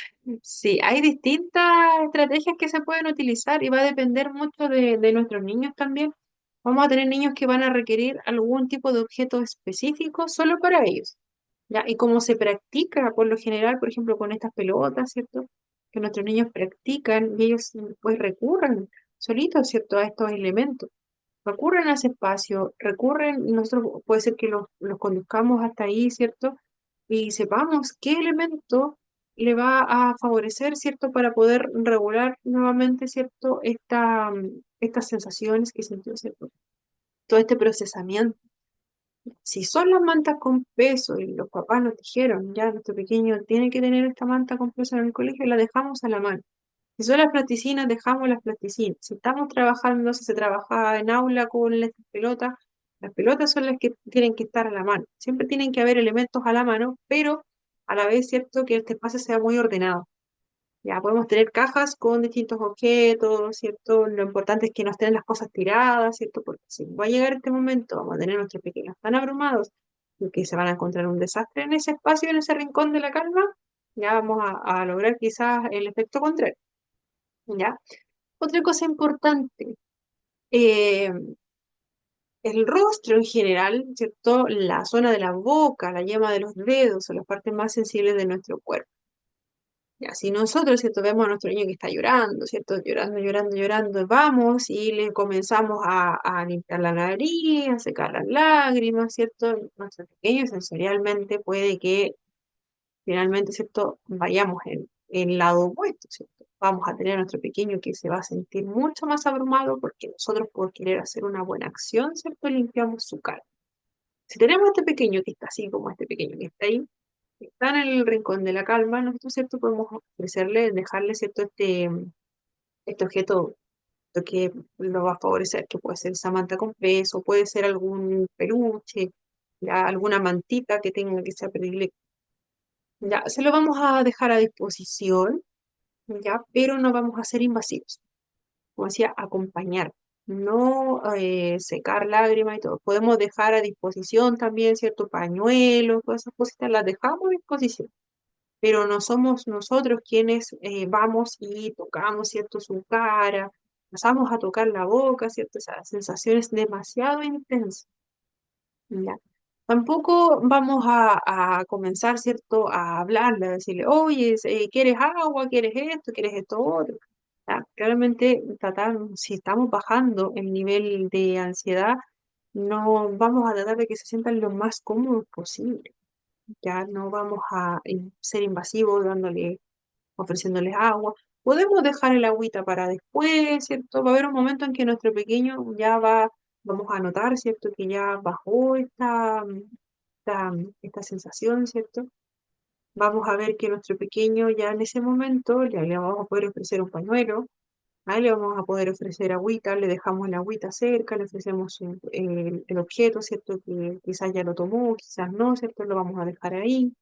Sí, hay distintas estrategias que se pueden utilizar y va a depender mucho de nuestros niños también. Vamos a tener niños que van a requerir algún tipo de objeto específico solo para ellos. ¿Ya? Y como se practica por lo general, por ejemplo, con estas pelotas, ¿cierto? Que nuestros niños practican y ellos pues recurren solitos, ¿cierto? A estos elementos. Recurren a ese espacio, recurren, nosotros puede ser que los conduzcamos hasta ahí, ¿cierto? Y sepamos qué elemento le va a favorecer, ¿cierto? Para poder regular nuevamente, ¿cierto? Estas sensaciones que sintió, ¿cierto? Todo este procesamiento. Si son las mantas con peso y los papás nos dijeron, ya nuestro pequeño tiene que tener esta manta con peso en el colegio, la dejamos a la mano. Si son las plasticinas, dejamos las plasticinas. Si estamos trabajando, si se trabaja en aula con las pelotas son las que tienen que estar a la mano. Siempre tienen que haber elementos a la mano, pero a la vez, cierto, que este espacio sea muy ordenado. Ya podemos tener cajas con distintos objetos, ¿cierto? Lo importante es que no estén las cosas tiradas, ¿cierto? Porque si va a llegar este momento, vamos a tener a nuestros pequeños tan abrumados y que se van a encontrar un desastre en ese espacio, en ese rincón de la calma, ya vamos a lograr quizás el efecto contrario, ¿ya? Otra cosa importante, eh, el rostro en general, ¿cierto? La zona de la boca, la yema de los dedos son las partes más sensibles de nuestro cuerpo. Ya, si nosotros, ¿cierto? Vemos a nuestro niño que está llorando, ¿cierto? Llorando, llorando, llorando, vamos y le comenzamos a limpiar la nariz, a secar las lágrimas, ¿cierto? Nuestro pequeño sensorialmente puede que finalmente, ¿cierto? Vayamos en el lado opuesto, ¿cierto? Vamos a tener a nuestro pequeño que se va a sentir mucho más abrumado porque nosotros por querer hacer una buena acción, ¿cierto? Limpiamos su cara. Si tenemos a este pequeño que está así como este pequeño que está ahí, que está en el rincón de la calma, nosotros, ¿cierto? Podemos ofrecerle, dejarle, ¿cierto? Este objeto lo que lo va a favorecer, que puede ser esa manta con peso, puede ser algún peluche, ya, alguna mantita que tenga que sea predilecta. Ya, se lo vamos a dejar a disposición, ya, pero no vamos a ser invasivos. Como decía, acompañar, no secar lágrimas y todo. Podemos dejar a disposición también cierto pañuelo, todas esas cositas las dejamos a disposición, pero no somos nosotros quienes vamos y tocamos, ¿cierto? Su cara, pasamos a tocar la boca, ¿cierto? Esa sensación es demasiado intensa, ¿ya? Tampoco vamos a comenzar, ¿cierto? A hablarle, a decirle, oye, ¿quieres agua? ¿Quieres esto? ¿Quieres esto otro? Ya, claramente, tratar, si estamos bajando el nivel de ansiedad, no vamos a tratar de que se sientan lo más cómodos posible. Ya no vamos a ser invasivos ofreciéndoles agua. Podemos dejar el agüita para después, ¿cierto? Va a haber un momento en que nuestro pequeño vamos a notar, ¿cierto? Que ya bajó esta sensación, ¿cierto? Vamos a ver que nuestro pequeño ya en ese momento le vamos a poder ofrecer un pañuelo, ahí le vamos a poder ofrecer agüita, le dejamos la agüita cerca, le ofrecemos el objeto, ¿cierto? Que quizás ya lo tomó, quizás no, ¿cierto? Lo vamos a dejar ahí.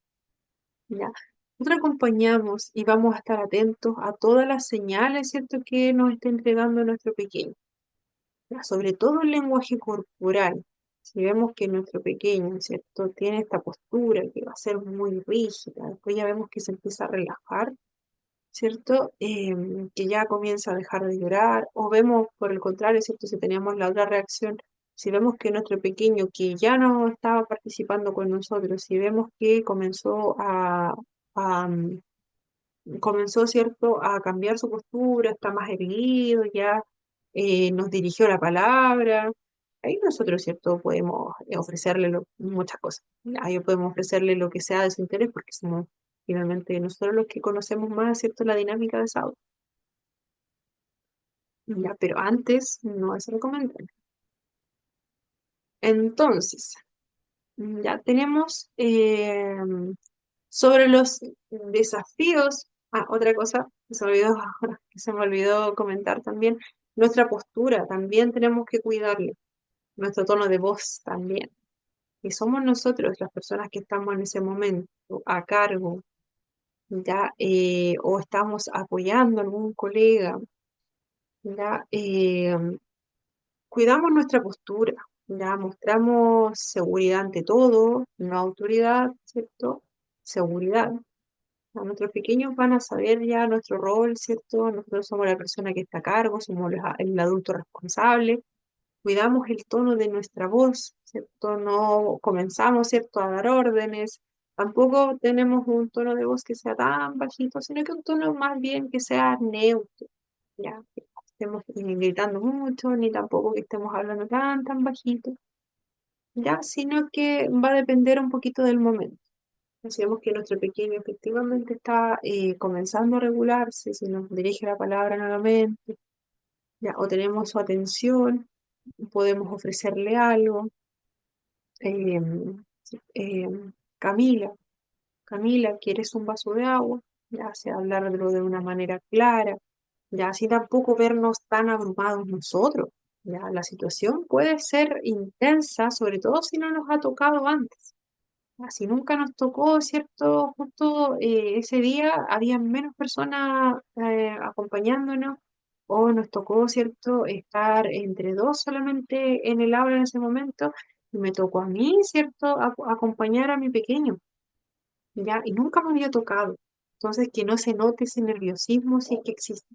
¿Ya? Nosotros acompañamos y vamos a estar atentos a todas las señales, ¿cierto?, que nos está entregando nuestro pequeño. ¿Ya? Sobre todo el lenguaje corporal. Si vemos que nuestro pequeño, ¿cierto?, tiene esta postura que va a ser muy rígida, después ya vemos que se empieza a relajar, ¿cierto? Que ya comienza a dejar de llorar, o vemos por el contrario, ¿cierto? Si teníamos la otra reacción, si vemos que nuestro pequeño que ya no estaba participando con nosotros, si vemos que a, mm, comenzó, ¿cierto?, a cambiar su postura, está más erguido, ya nos dirigió la palabra, ahí nosotros, ¿cierto?, podemos ofrecerle muchas cosas. Ahí podemos ofrecerle lo que sea de su interés, porque somos finalmente nosotros los que conocemos más, ¿cierto?, la dinámica de esa auto. Ya, pero antes no es recomendable. Entonces, ya tenemos sobre los desafíos. Ah, otra cosa que se me olvidó, que se me olvidó comentar también, nuestra postura también tenemos que cuidarle, nuestro tono de voz también. Y somos nosotros las personas que estamos en ese momento a cargo, ya, o estamos apoyando a algún colega, ya, cuidamos nuestra postura, ya mostramos seguridad ante todo, no autoridad, ¿cierto? Seguridad. Nuestros pequeños van a saber ya nuestro rol, ¿cierto? Nosotros somos la persona que está a cargo, somos el adulto responsable, cuidamos el tono de nuestra voz, ¿cierto? No comenzamos, ¿cierto?, a dar órdenes, tampoco tenemos un tono de voz que sea tan bajito, sino que un tono más bien que sea neutro, ¿ya? Que no estemos ni gritando mucho, ni tampoco que estemos hablando tan bajito, ¿ya? Sino que va a depender un poquito del momento. Si vemos que nuestro pequeño efectivamente está comenzando a regularse, si nos dirige la palabra nuevamente, ya, o tenemos su atención, podemos ofrecerle algo. Em, em, Camila, Camila, ¿quieres un vaso de agua? Ya sea hablarlo de una manera clara, ya así tampoco vernos tan abrumados nosotros. Ya la situación puede ser intensa, sobre todo si no nos ha tocado antes. Si nunca nos tocó, ¿cierto? Justo ese día había menos personas acompañándonos, o nos tocó, ¿cierto?, estar entre dos solamente en el aula en ese momento, y me tocó a mí, ¿cierto?, acompañar a mi pequeño, ¿ya? Y nunca me había tocado. Entonces, que no se note ese nerviosismo si es que existe.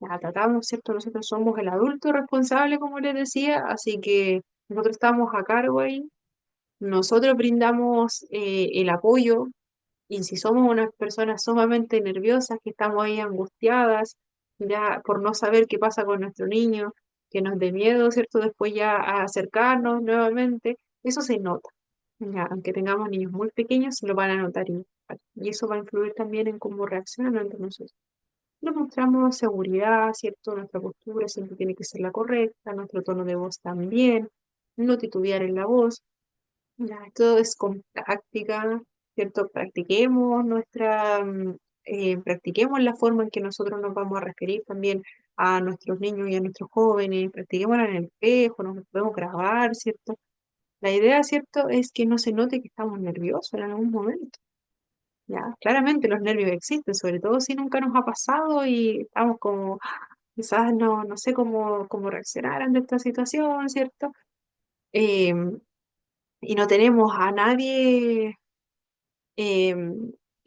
Ya tratamos, ¿cierto? Nosotros somos el adulto responsable, como les decía, así que nosotros estamos a cargo ahí, nosotros brindamos el apoyo, Y si somos unas personas sumamente nerviosas, que estamos ahí angustiadas, ya por no saber qué pasa con nuestro niño, que nos dé miedo, ¿cierto? Después ya a acercarnos nuevamente, eso se nota. Ya, aunque tengamos niños muy pequeños, se lo van a notar y eso va a influir también en cómo reaccionan ante nosotros. Nos mostramos seguridad, ¿cierto? Nuestra postura siempre tiene que ser la correcta, nuestro tono de voz también, no titubear en la voz. Ya, esto es con práctica, ¿cierto? Practiquemos la forma en que nosotros nos vamos a referir también a nuestros niños y a nuestros jóvenes, practiquémosla en el espejo, nos podemos grabar, ¿cierto? La idea, ¿cierto?, es que no se note que estamos nerviosos en algún momento. Ya, claramente los nervios existen, sobre todo si nunca nos ha pasado y estamos como, quizás no sé cómo reaccionar ante esta situación, ¿cierto? Em, y no tenemos a nadie, y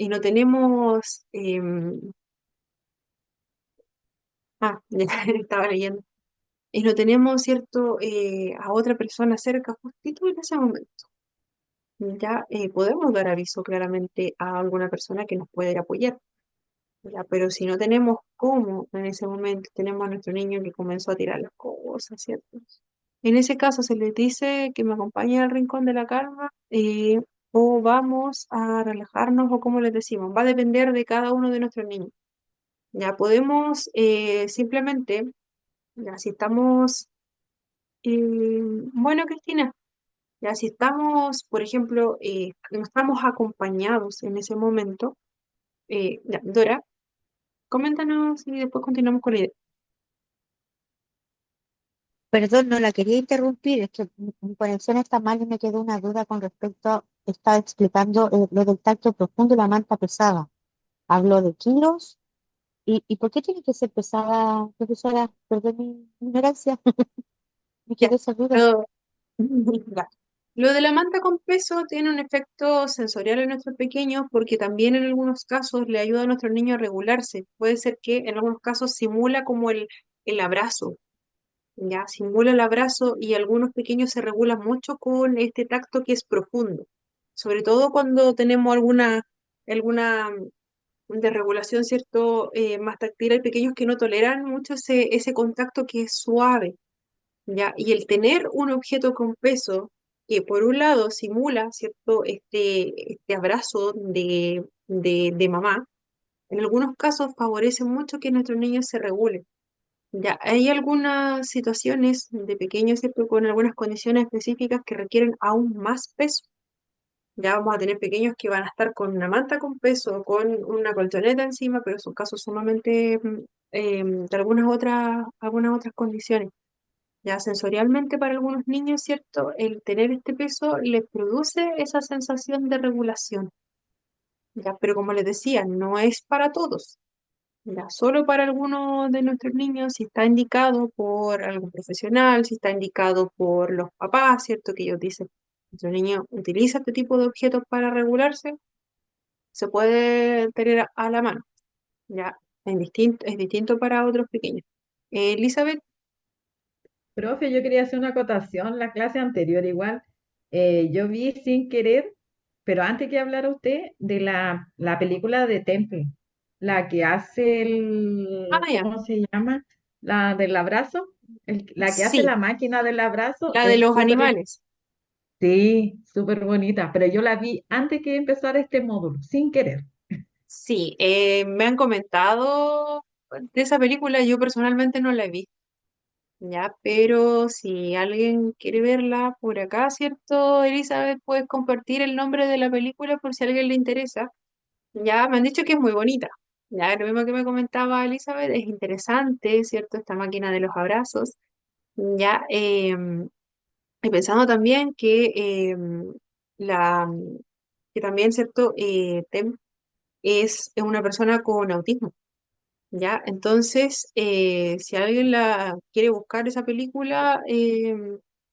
no tenemos, ya estaba leyendo, y no tenemos, ¿cierto?, a otra persona cerca justito en ese momento. Ya podemos dar aviso claramente a alguna persona que nos puede apoyar. Ya, pero si no tenemos cómo en ese momento, tenemos a nuestro niño que comenzó a tirar las cosas, ¿cierto? En ese caso se les dice que me acompañen al rincón de la calma, o vamos a relajarnos o como les decimos, va a depender de cada uno de nuestros niños. Ya podemos simplemente, ya si estamos, bueno, Cristina, ya si estamos, por ejemplo, no estamos acompañados en ese momento, ya, Dora, coméntanos y después continuamos con la idea. Perdón, no la quería interrumpir, es que mi conexión está mal y me quedó una duda con respecto estaba explicando lo del tacto profundo y la manta pesada. Habló de kilos y ¿por qué tiene que ser pesada, profesora? Perdón mi ignorancia, me Ya. quedó esa duda. Lo, ya. Lo de la manta con peso tiene un efecto sensorial en nuestros pequeños porque también en algunos casos le ayuda a nuestro niño a regularse. Puede ser que en algunos casos simula como el abrazo, ya simula el abrazo y algunos pequeños se regulan mucho con este tacto que es profundo. Sobre todo cuando tenemos alguna desregulación, ¿cierto? Más táctil, hay pequeños que no toleran mucho ese contacto que es suave. ¿Ya? Y el tener un objeto con peso que por un lado simula, ¿cierto?, este abrazo de mamá, en algunos casos favorece mucho que nuestros niños se regulen. Ya, hay algunas situaciones de pequeños, ¿cierto?, con algunas condiciones específicas que requieren aún más peso. Ya vamos a tener pequeños que van a estar con una manta con peso, con una colchoneta encima, pero son casos sumamente de algunas otras condiciones. Ya sensorialmente para algunos niños, ¿cierto? El tener este peso les produce esa sensación de regulación. Ya, pero como les decía, no es para todos. Ya, solo para algunos de nuestros niños, si está indicado por algún profesional, si está indicado por los papás, ¿cierto? Que ellos dicen, nuestro niño utiliza este tipo de objetos para regularse, se puede tener a la mano. Ya, es distinto para otros pequeños. Elizabeth, Profe, yo quería hacer una acotación, la clase anterior igual, yo vi sin querer, pero antes que hablara usted de la película de Temple, la que hace ya, ¿cómo se llama? La del abrazo, la que hace sí, la máquina del abrazo, la de es los súper, animales. sí, súper bonita, pero yo la vi antes que empezar este módulo, sin querer. Sí, me han comentado de esa película, yo personalmente no la he visto, ya, pero si alguien quiere verla por acá, ¿cierto, Elizabeth? Puedes compartir el nombre de la película por si a alguien le interesa. Ya me han dicho que es muy bonita. Ya, lo mismo que me comentaba Elizabeth, es interesante, ¿cierto? Esta máquina de los abrazos. Ya, y pensando también la, que también, ¿cierto? Tem es una persona con autismo. ¿Ya? Entonces, si alguien la quiere buscar esa película,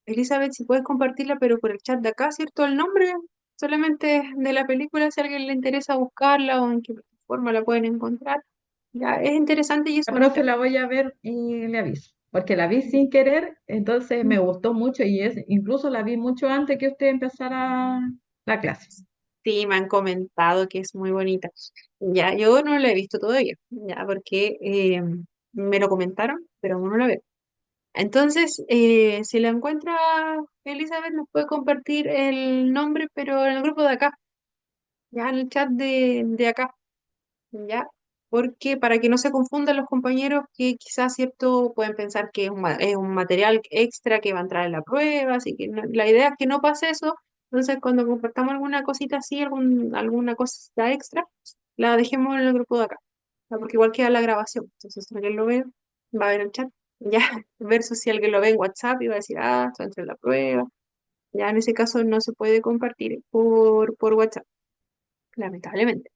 Elizabeth, si puedes compartirla, pero por el chat de acá, ¿cierto? El nombre solamente de la película, si a alguien le interesa buscarla o en qué plataforma la pueden encontrar. Ya, es interesante y es La bonita. profe la voy a ver y le aviso, porque la vi sin querer, entonces me gustó mucho y incluso la vi mucho antes que usted empezara la clase. Sí, me han comentado que es muy bonita. Ya, yo no la he visto todavía, ya, porque me lo comentaron, pero aún no la veo. Entonces, si la encuentra Elizabeth, nos puede compartir el nombre, pero en el grupo de acá, ya en el chat de acá, ya, porque para que no se confundan los compañeros que quizás, cierto, pueden pensar que es un material extra que va a entrar en la prueba, así que la idea es que no pase eso. Entonces, cuando compartamos alguna cosita así, alguna cosita extra, la dejemos en el grupo de acá, ya, porque igual queda la grabación. Entonces, si alguien lo ve, va a ver el chat, ya, versus si alguien lo ve en WhatsApp y va a decir, ah, esto entra en la prueba. Ya en ese caso no se puede compartir por WhatsApp, lamentablemente.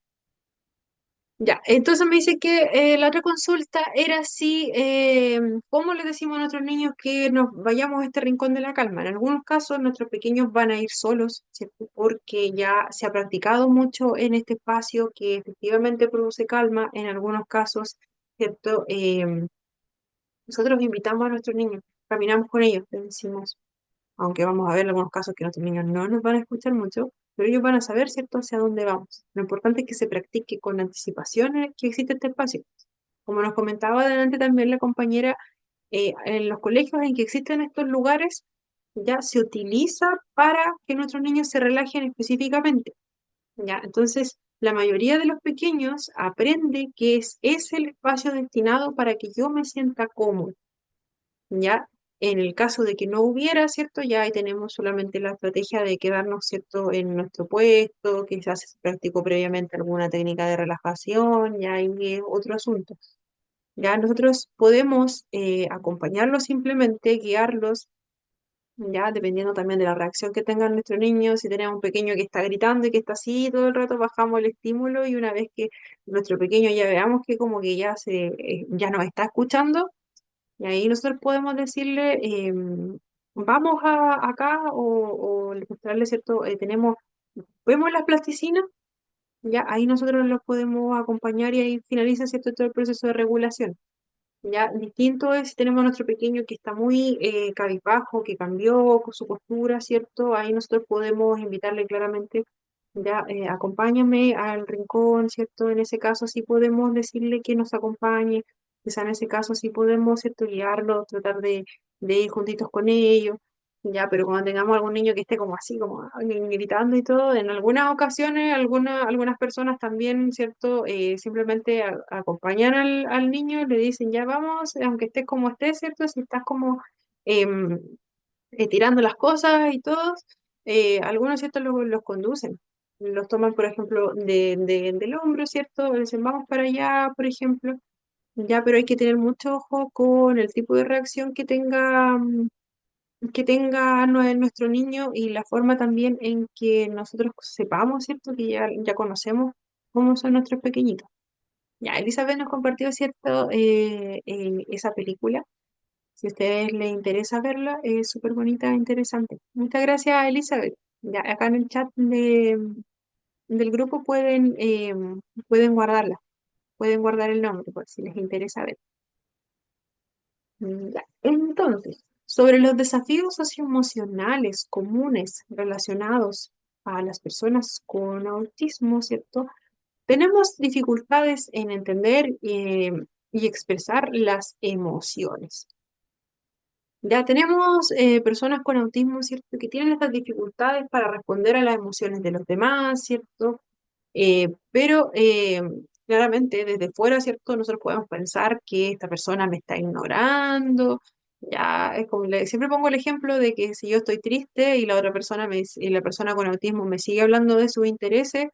Ya, entonces me dice que la otra consulta era si, ¿cómo le decimos a nuestros niños que nos vayamos a este rincón de la calma? En algunos casos nuestros pequeños van a ir solos, ¿cierto? Porque ya se ha practicado mucho en este espacio que efectivamente produce calma. En algunos casos, ¿cierto? Nosotros invitamos a nuestros niños, caminamos con ellos, les decimos, aunque vamos a ver algunos casos que nuestros niños no nos van a escuchar mucho, pero ellos van a saber, ¿cierto?, hacia dónde vamos. Lo importante es que se practique con anticipación que existe este espacio. Como nos comentaba adelante también la compañera, en los colegios en que existen estos lugares, ya se utiliza para que nuestros niños se relajen específicamente. ¿Ya? Entonces, la mayoría de los pequeños aprende que es el espacio destinado para que yo me sienta cómodo. ¿Ya? En el caso de que no hubiera, ¿cierto? Ya ahí tenemos solamente la estrategia de quedarnos, ¿cierto?, en nuestro puesto, quizás se practicó previamente alguna técnica de relajación, ya ahí es otro asunto. Ya nosotros podemos acompañarlos simplemente, guiarlos, ya dependiendo también de la reacción que tengan nuestros niños. Si tenemos un pequeño que está gritando y que está así todo el rato, bajamos el estímulo y una vez que nuestro pequeño ya veamos que como que ya nos está escuchando, y ahí nosotros podemos decirle, vamos acá o mostrarle, ¿cierto? Vemos las plasticinas, ya ahí nosotros los podemos acompañar y ahí finaliza, ¿cierto?, todo el proceso de regulación. Ya distinto es si tenemos a nuestro pequeño que está muy cabizbajo, que cambió con su postura, ¿cierto? Ahí nosotros podemos invitarle claramente, ya, acompáñame al rincón, ¿cierto? En ese caso sí podemos decirle que nos acompañe, quizá en ese caso sí podemos, ¿cierto?, guiarlo, tratar de ir juntitos con ellos, ya, pero cuando tengamos algún niño que esté como así, como gritando y todo, en algunas ocasiones, algunas personas también, ¿cierto? Simplemente acompañan al niño, le dicen, ya vamos, aunque estés como estés, ¿cierto? Si estás como em, tirando las cosas y todos, algunos, ¿cierto?, los conducen. Los toman, por ejemplo, del hombro, ¿cierto? Le dicen, vamos para allá, por ejemplo. Ya, pero hay que tener mucho ojo con el tipo de reacción que tenga nuestro niño y la forma también en que nosotros sepamos, ¿cierto?, que ya conocemos cómo son nuestros pequeñitos. Ya, Elizabeth nos compartió, ¿cierto?, esa película. Si a ustedes les interesa verla, es súper bonita e interesante. Muchas gracias, Elizabeth. Ya, acá en el chat del grupo pueden guardarla, pueden guardar el nombre por si les interesa ver. Ya. Entonces, sobre los desafíos socioemocionales comunes relacionados a las personas con autismo, ¿cierto? Tenemos dificultades en entender y expresar las emociones. Ya tenemos personas con autismo, ¿cierto?, que tienen estas dificultades para responder a las emociones de los demás, ¿cierto? Pero claramente desde fuera, ¿cierto? Nosotros podemos pensar que esta persona me está ignorando. Ya es como siempre pongo el ejemplo de que si yo estoy triste y la otra persona y la persona con autismo me sigue hablando de sus intereses,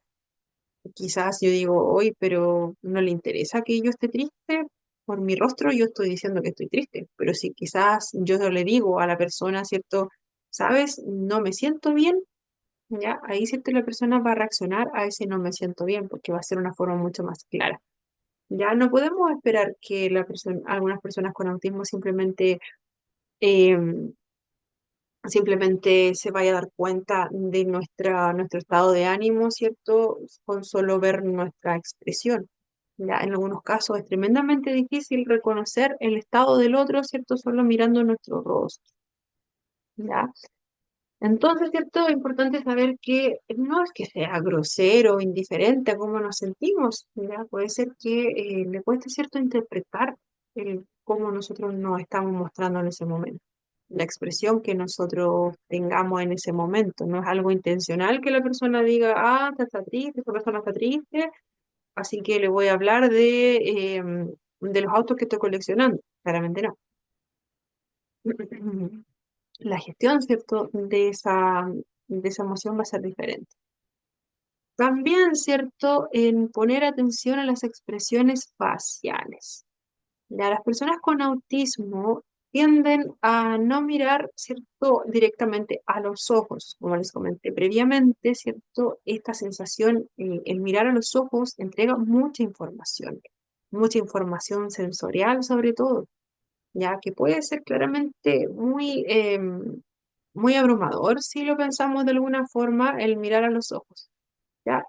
quizás yo digo, hoy, pero no le interesa que yo esté triste. Por mi rostro yo estoy diciendo que estoy triste, pero si quizás yo le digo a la persona, ¿cierto? ¿Sabes? No me siento bien, ya, ahí siempre la persona va a reaccionar a ese no me siento bien, porque va a ser una forma mucho más clara. Ya no podemos esperar que algunas personas con autismo em, simplemente se vaya a dar cuenta de nuestro estado de ánimo, ¿cierto? Con solo ver nuestra expresión. Ya en algunos casos es tremendamente difícil reconocer el estado del otro, ¿cierto? Solo mirando nuestro rostro. ¿Ya? Entonces, ¿cierto? Es importante saber que no es que sea grosero o indiferente a cómo nos sentimos, ¿ya? Puede ser que le cueste, ¿cierto?, interpretar el cómo nosotros nos estamos mostrando en ese momento, la expresión que nosotros tengamos en ese momento. No es algo intencional que la persona diga, ah, está triste, esta persona está triste, así que le voy a hablar de los autos que estoy coleccionando. Claramente no. La gestión, ¿cierto?, de esa emoción va a ser diferente. También, ¿cierto?, en poner atención a las expresiones faciales. Ya, las personas con autismo tienden a no mirar, ¿cierto?, directamente a los ojos, como les comenté previamente, ¿cierto? Esta sensación, el mirar a los ojos entrega mucha información sensorial sobre todo, ya que puede ser claramente muy abrumador si lo pensamos de alguna forma, el mirar a los ojos. ¿Ya?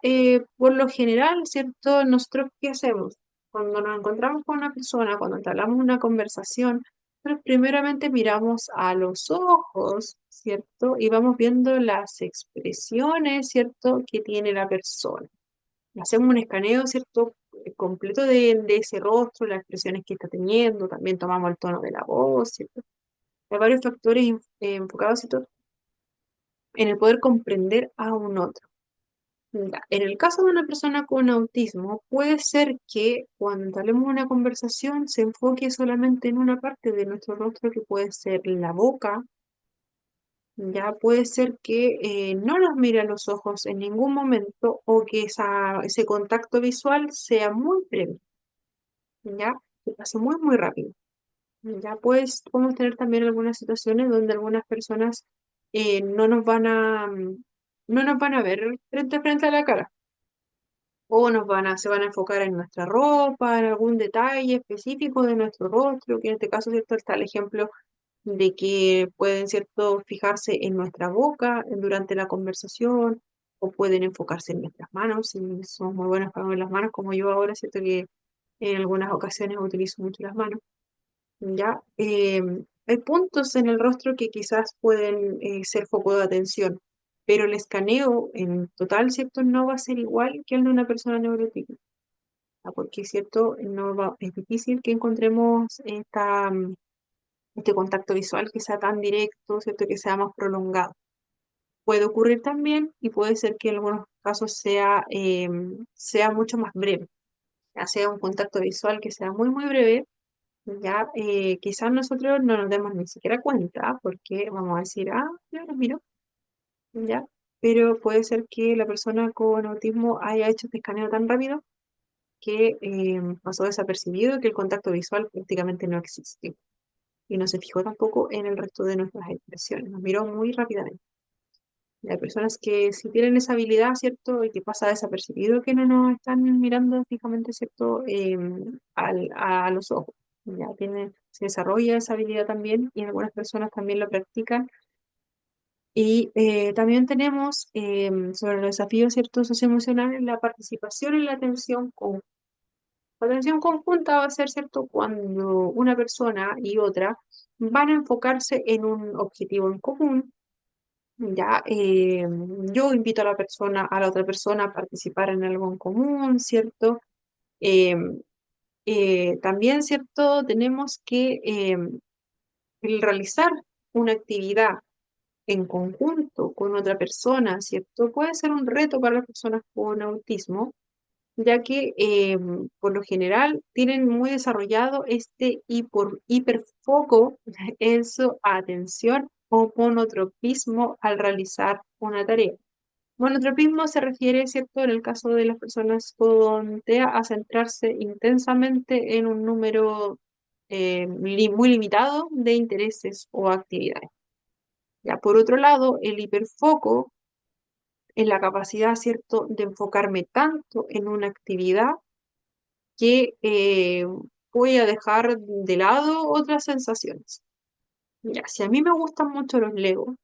Por lo general, ¿cierto? Nosotros, ¿qué hacemos? Cuando nos encontramos con una persona, cuando entablamos una conversación, nosotros primeramente miramos a los ojos, ¿cierto? Y vamos viendo las expresiones, ¿cierto?, que tiene la persona. Hacemos un escaneo, ¿cierto?, completo de ese rostro, las expresiones que está teniendo, también tomamos el tono de la voz, ¿cierto? Hay varios factores enfocados, ¿cierto?, en el poder comprender a un otro. Ya, en el caso de una persona con autismo, puede ser que cuando entablemos una conversación se enfoque solamente en una parte de nuestro rostro, que puede ser la boca. Ya puede ser que no nos mire a los ojos en ningún momento, o que ese contacto visual sea muy breve, ya, que pase muy, muy rápido. Ya pues podemos tener también algunas situaciones donde algunas personas no nos van a ver frente a frente a la cara, o se van a enfocar en nuestra ropa, en algún detalle específico de nuestro rostro, que en este caso, ¿cierto?, está el ejemplo de que pueden, ¿cierto?, fijarse en nuestra boca durante la conversación, o pueden enfocarse en nuestras manos, si somos muy buenos para ver las manos, como yo ahora, ¿cierto?, que en algunas ocasiones utilizo mucho las manos, ¿ya? Hay puntos en el rostro que quizás pueden ser foco de atención, pero el escaneo en total, ¿cierto?, no va a ser igual que el de una persona neurotípica, ¿ya? Porque, ¿cierto?, es difícil que encontremos este contacto visual que sea tan directo, ¿cierto?, que sea más prolongado. Puede ocurrir también, y puede ser que en algunos casos sea mucho más breve, ya sea un contacto visual que sea muy, muy breve. Ya, quizás nosotros no nos demos ni siquiera cuenta, porque vamos a decir, ah, yo los miro, ya, pero puede ser que la persona con autismo haya hecho este escaneo tan rápido que pasó desapercibido, que el contacto visual prácticamente no existió, y no se fijó tampoco en el resto de nuestras expresiones, nos miró muy rápidamente. Y hay personas que sí tienen esa habilidad, ¿cierto? Y que pasa desapercibido, que no nos están mirando fijamente, ¿cierto?, a los ojos. Ya se desarrolla esa habilidad también, y algunas personas también lo practican. Y también tenemos sobre los desafíos, ¿cierto?, socioemocionales, la participación en la atención conjunta. La atención conjunta va a ser, ¿cierto?, cuando una persona y otra van a enfocarse en un objetivo en común. Ya, yo invito a la otra persona a participar en algo en común, ¿cierto? Em, También, ¿cierto?, tenemos que el realizar una actividad en conjunto con otra persona, ¿cierto? Puede ser un reto para las personas con autismo, ya que por lo general tienen muy desarrollado este hiperfoco en su atención, o monotropismo al realizar una tarea. Monotropismo se refiere, ¿cierto?, en el caso de las personas con TEA, a centrarse intensamente en un número muy limitado de intereses o actividades. Ya, por otro lado, el hiperfoco es la capacidad, ¿cierto?, de enfocarme tanto en una actividad que voy a dejar de lado otras sensaciones. Ya, si a mí me gustan mucho los Legos,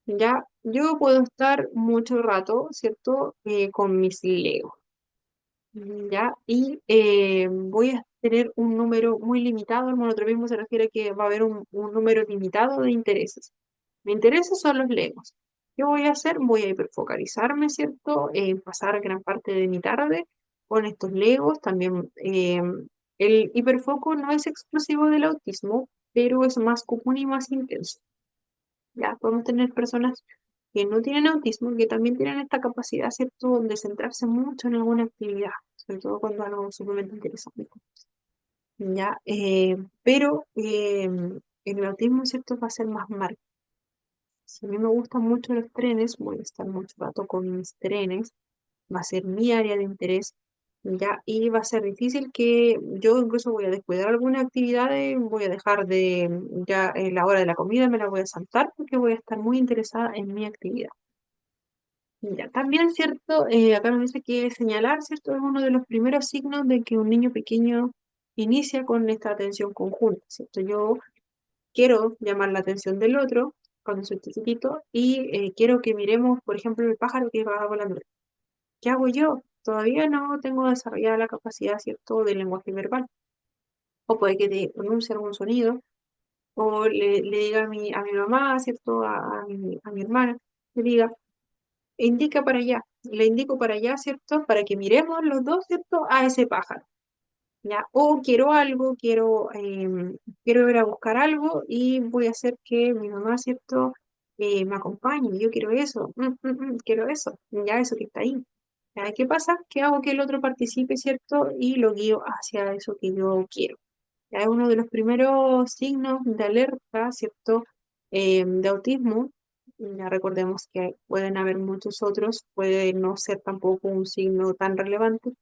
ya, yo puedo estar mucho rato, ¿cierto?, con mis Legos, ya, y voy a tener un número muy limitado. El monotropismo se refiere a que va a haber un número limitado de intereses. Me interesan son los Legos. ¿Qué voy a hacer? Voy a hiperfocalizarme, ¿cierto? Pasar gran parte de mi tarde con estos Legos. También el hiperfoco no es exclusivo del autismo, pero es más común y más intenso. Ya podemos tener personas que no tienen autismo, que también tienen esta capacidad, ¿cierto?, de centrarse mucho en alguna actividad, sobre todo cuando es algo sumamente interesante. Ya, pero el autismo, ¿cierto?, va a ser más marcado. Si a mí me gustan mucho los trenes, voy a estar mucho rato con mis trenes, va a ser mi área de interés, ya, y va a ser difícil que yo incluso voy a descuidar algunas actividades, voy a dejar de, ya en la hora de la comida me la voy a saltar porque voy a estar muy interesada en mi actividad. Ya, también, ¿cierto? Acá nos dice que señalar, ¿cierto? Es uno de los primeros signos de que un niño pequeño inicia con esta atención conjunta, ¿cierto? Yo quiero llamar la atención del otro cuando soy chiquitito y quiero que miremos, por ejemplo, el pájaro que va volando. ¿Qué hago yo? Todavía no tengo desarrollada la capacidad, ¿cierto?, del lenguaje verbal. O puede que te pronuncie algún sonido, o le diga a mi mamá, ¿cierto?, a mi hermana, le diga, indica para allá, le indico para allá, ¿cierto?, para que miremos los dos, ¿cierto?, a ese pájaro. ¿Ya? O quiero algo, quiero ir a buscar algo y voy a hacer que mi mamá, ¿cierto?, me acompañe. Yo quiero eso, quiero eso, ya eso que está ahí. ¿Ya? ¿Qué pasa? Que hago que el otro participe, ¿cierto? Y lo guío hacia eso que yo quiero. Ya es uno de los primeros signos de alerta, ¿cierto? De autismo. Ya recordemos que pueden haber muchos otros, puede no ser tampoco un signo tan relevante,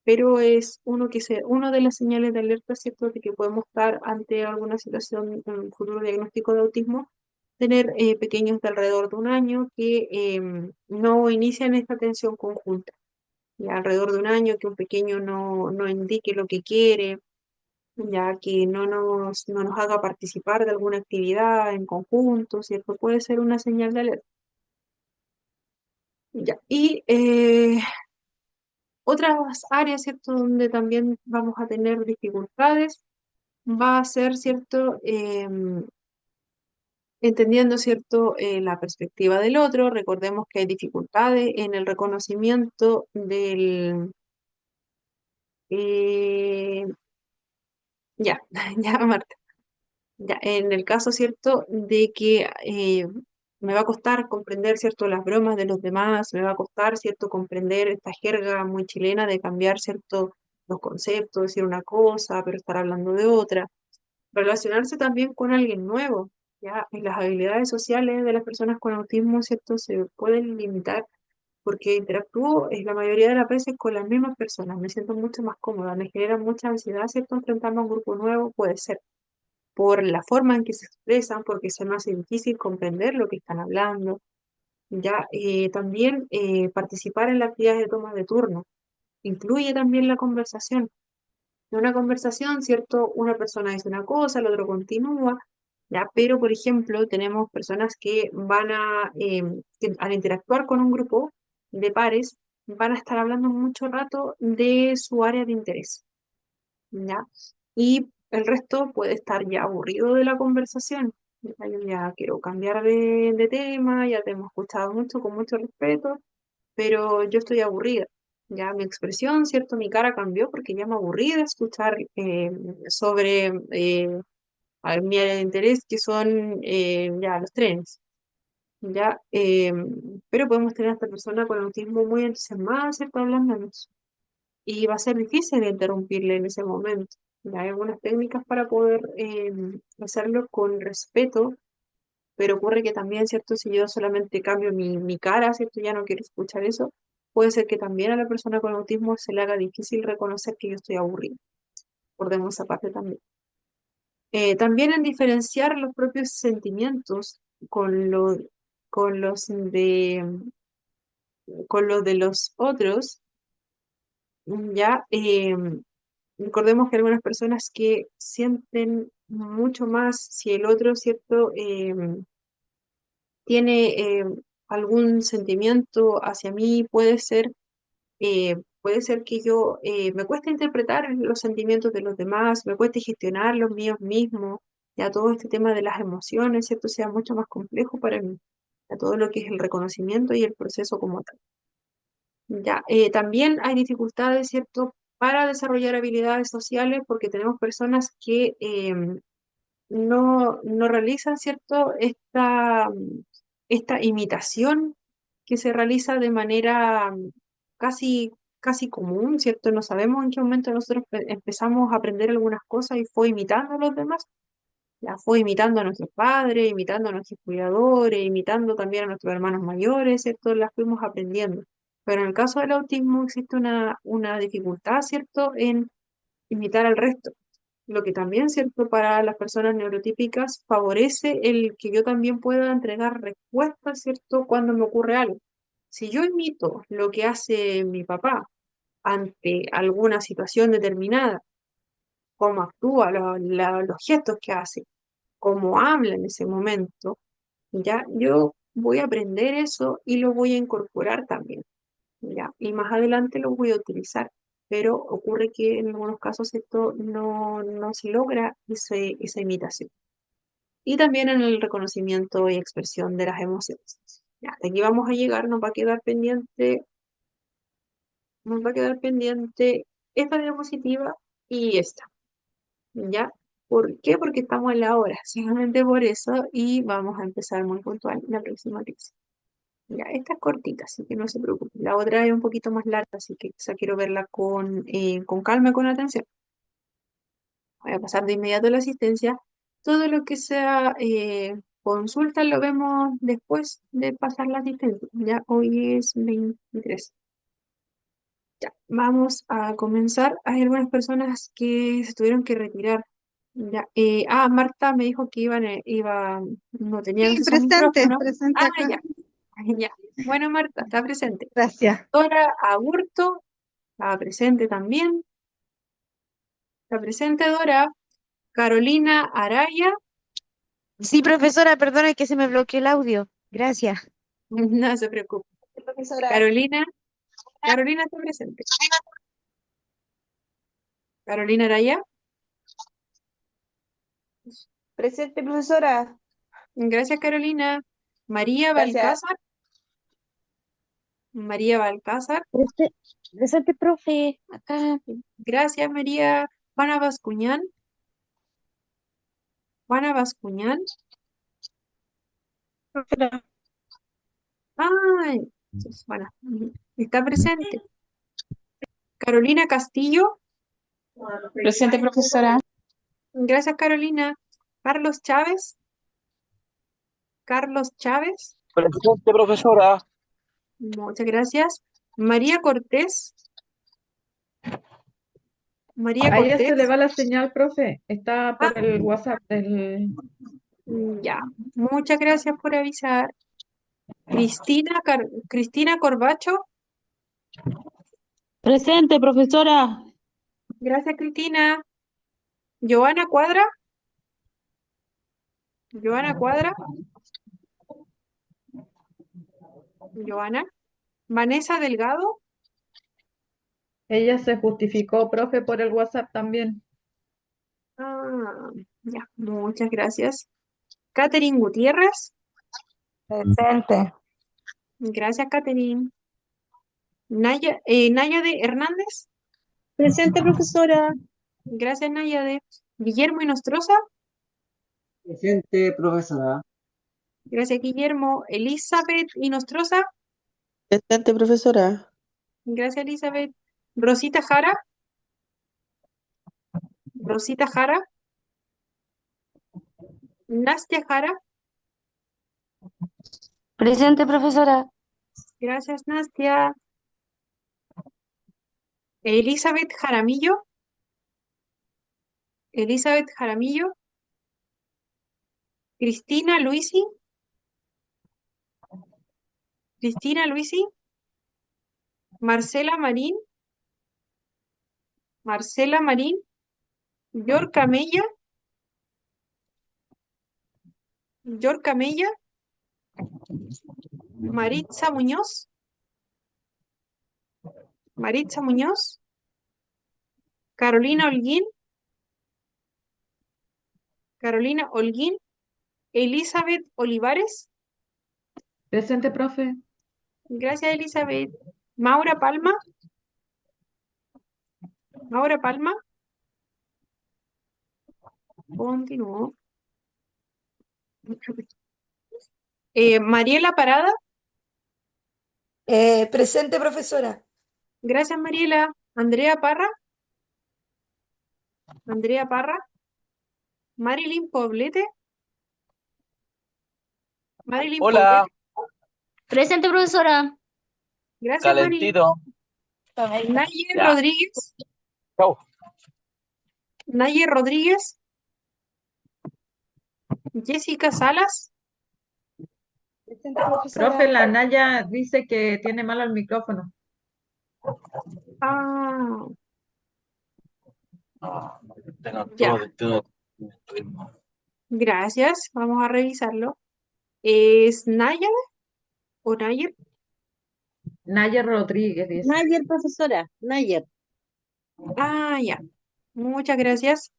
pero es uno de las señales de alerta, ¿cierto?, de que podemos estar ante alguna situación, un futuro diagnóstico de autismo, tener pequeños de alrededor de un año que no inician esta atención conjunta. Ya alrededor de un año que un pequeño no indique lo que quiere, ya que no nos haga participar de alguna actividad en conjunto, ¿cierto? Puede ser una señal de alerta. Ya. Y otras áreas, ¿cierto?, donde también vamos a tener dificultades, va a ser, ¿cierto?, entendiendo, ¿cierto?, la perspectiva del otro. Recordemos que hay dificultades en el reconocimiento eh, ya, ya, Marta, ya, en el caso, ¿cierto?, de que me va a costar comprender, ¿cierto?, las bromas de los demás, me va a costar, ¿cierto?, comprender esta jerga muy chilena de cambiar, ¿cierto?, los conceptos, decir una cosa, pero estar hablando de otra. Relacionarse también con alguien nuevo, ¿ya? Y las habilidades sociales de las personas con autismo, ¿cierto?, se pueden limitar porque interactúo la mayoría de las veces con las mismas personas, me siento mucho más cómoda, me genera mucha ansiedad, ¿cierto?, enfrentarme a un grupo nuevo, puede ser por la forma en que se expresan, porque se me hace difícil comprender lo que están hablando, ¿ya? También participar en las actividades de toma de turno, incluye también la conversación. En una conversación, ¿cierto? Una persona dice una cosa, el otro continúa, ¿ya? Pero, por ejemplo, tenemos personas que que al interactuar con un grupo de pares, van a estar hablando mucho rato de su área de interés, ¿ya? Y el resto puede estar ya aburrido de la conversación. Ya, yo ya quiero cambiar de tema, ya te hemos escuchado mucho, con mucho respeto, pero yo estoy aburrida. Ya mi expresión, ¿cierto? Mi cara cambió porque ya me aburrí de escuchar sobre mi área de interés, que son ya los trenes. Ya, pero podemos tener a esta persona con autismo muy entusiasmada, ¿cierto? Hablándonos. Y va a ser difícil interrumpirle en ese momento. Ya hay algunas técnicas para poder hacerlo con respeto, pero ocurre que también, ¿cierto? Si yo solamente cambio mi cara, ¿cierto? Ya no quiero escuchar eso, puede ser que también a la persona con autismo se le haga difícil reconocer que yo estoy aburrida. Recordemos esa parte también. También en diferenciar los propios sentimientos con lo, con los con los de los otros, ya recordemos que algunas personas que sienten mucho más si el otro, ¿cierto? Tiene algún sentimiento hacia mí, puede ser que yo me cueste interpretar los sentimientos de los demás, me cueste gestionar los míos mismos, ya todo este tema de las emociones, ¿cierto? Sea mucho más complejo para mí, ya todo lo que es el reconocimiento y el proceso como tal. Ya, también hay dificultades, ¿cierto? Para desarrollar habilidades sociales porque tenemos personas que no realizan, ¿cierto? Esta imitación que se realiza de manera casi común, ¿cierto? No sabemos en qué momento nosotros empezamos a aprender algunas cosas y fue imitando a los demás. Ya fue imitando a nuestros padres, imitando a nuestros cuidadores, imitando también a nuestros hermanos mayores, ¿cierto? Las fuimos aprendiendo. Pero en el caso del autismo existe una dificultad, ¿cierto? En imitar al resto. Lo que también, ¿cierto? Para las personas neurotípicas favorece el que yo también pueda entregar respuestas, ¿cierto? Cuando me ocurre algo. Si yo imito lo que hace mi papá ante alguna situación determinada, cómo actúa, los gestos que hace, cómo habla en ese momento, ya yo voy a aprender eso y lo voy a incorporar también, ya, y más adelante lo voy a utilizar. Pero ocurre que en algunos casos esto no se logra esa imitación. Y también en el reconocimiento y expresión de las emociones. Ya, de aquí vamos a llegar, nos va a quedar pendiente esta diapositiva y esta. ¿Ya? ¿Por qué? Porque estamos en la hora, solamente por eso, y vamos a empezar muy puntual la próxima clase. Ya, esta es cortita, así que no se preocupe. La otra es un poquito más larga, así que quizá quiero verla con calma y con atención. Voy a pasar de inmediato a la asistencia. Todo lo que sea consulta lo vemos después de pasar la asistencia. Ya hoy es 23. Ya, vamos a comenzar. Hay algunas personas que se tuvieron que retirar. Ya, Marta me dijo que no tenía Sí, acceso al presente, micrófono. presente acá. Ya, ya. Bueno, Marta, está presente. Gracias. Dora Aburto, está presente también. Está presente Dora. Carolina Araya, Sí, profesora, perdona que se me bloqueó el audio. Gracias. no se preocupe. Profesora. Carolina está presente. Carolina Araya, Presente, profesora. gracias Carolina. María Gracias. Balcázar, María Balcázar, Presente, profe. Acá. gracias María. Juana Bascuñán, Juana Bascuñán, Profesora. ay, Juana, está presente. Carolina Castillo, Presente, profesora. gracias Carolina. Carlos Chávez, Carlos Chávez, Presente, profesora. muchas gracias. María Cortés, María A ella se le Cortés, va la señal, profe. Está ah, por el WhatsApp ya, muchas gracias por avisar. Cristina Corbacho, Presente, profesora. gracias Cristina. Joana Cuadra, Joana Cuadra, Joana. Vanessa Delgado, Ella se justificó, profe, por el WhatsApp también. ya, muchas gracias. Catherine Gutiérrez, Presente. gracias Catherine. Náyade Hernández, Presente, profesora. gracias Náyade. Guillermo Inostroza, Presente, profesora. gracias Guillermo. Elizabeth Inostroza, Presente, profesora. gracias Elizabeth. Rosita Jara, Rosita Jara. Nastia Jara, Presente, profesora. gracias Nastia. Elizabeth Jaramillo, Elizabeth Jaramillo. Cristina Luisi, Cristina Luisi. Marcela Marín, Marcela Marín. Yorca Mella, Yorca Mella. Maritza Muñoz, Maritza Muñoz. Carolina Holguín, Carolina Holguín, Elizabeth Olivares. Presente, profe. Gracias, Elizabeth. Maura Palma. Maura Palma. Continúo. Mariela Parada. Presente, profesora. Gracias, Mariela. Andrea Parra. Andrea Parra. Marilyn Poblete. Marilyn Hola, Poblete. Presente, profesora. Gracias, Marilyn. calentito. Nayer Ya. Rodríguez. Chau. Nayer Rodríguez. Jessica Salas. Profe, la Naya dice que tiene malo el micrófono. Ah, Tengo ya. todo ritmo. Gracias. Vamos a revisarlo. ¿Es Nayer o Nayer? Naya Rodríguez dice. Nayer, profesora. Nayer. Ah, ya. Muchas gracias.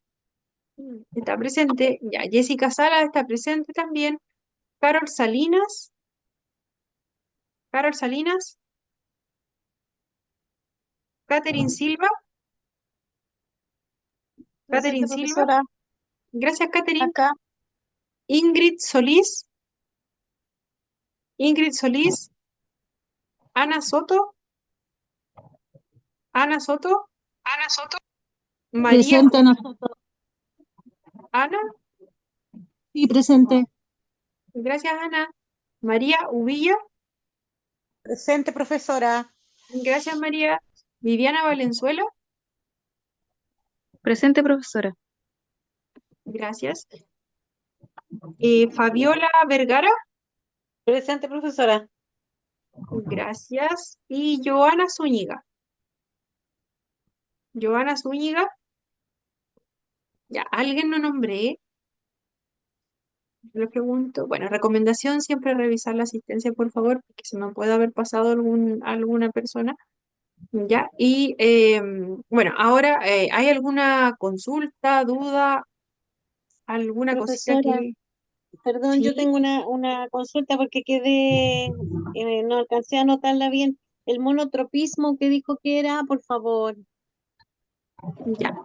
Está presente. Ya. Jessica Salas está presente también. Carol Salinas. Carol Salinas. Catherine Silva. Catherine Presente, Silva. profesora. Gracias, Catherine. Acá. Ingrid Solís. Ingrid Solís. Ana Soto. Ana Soto. Ana Soto. María. Presente, nosotros. Ana. Sí, presente. Gracias, Ana. María Ubilla. Presente, profesora. Gracias, María. Viviana Valenzuela. Presente, profesora. Gracias. Fabiola Vergara. Presente, profesora. Gracias. Y Joana Zúñiga. Joana Zúñiga. Ya, alguien no nombré. Le pregunto. Bueno, recomendación siempre revisar la asistencia, por favor, porque se me puede haber pasado alguna persona. Ya, y bueno, ahora, ¿hay alguna consulta, duda, alguna cosita Profesora, que... perdón, yo Sí, tengo una consulta porque quedé, no alcancé a anotarla bien. El monotropismo que dijo que era, por favor. ya.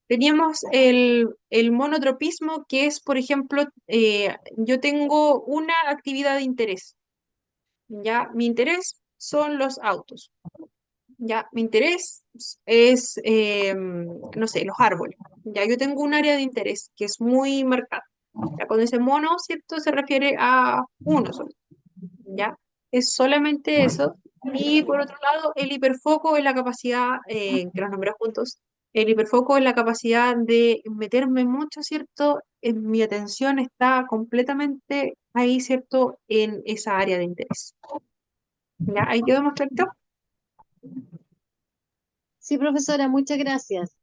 Teníamos el monotropismo, que es, por ejemplo, yo tengo una actividad de interés. Ya, mi interés son los autos. Ya, mi interés es, no sé, los árboles. Ya, yo tengo un área de interés que es muy marcada. Ya, cuando dice mono, ¿cierto? Se refiere a uno solo. ¿Ya? Es solamente eso. Y por otro lado, el hiperfoco es la capacidad, que los nombré juntos, el hiperfoco es la capacidad de meterme mucho, ¿cierto? Mi atención está completamente ahí, ¿cierto? En esa área de interés. ¿Ya? Ahí quedó más clarito. Sí, profesora, muchas gracias.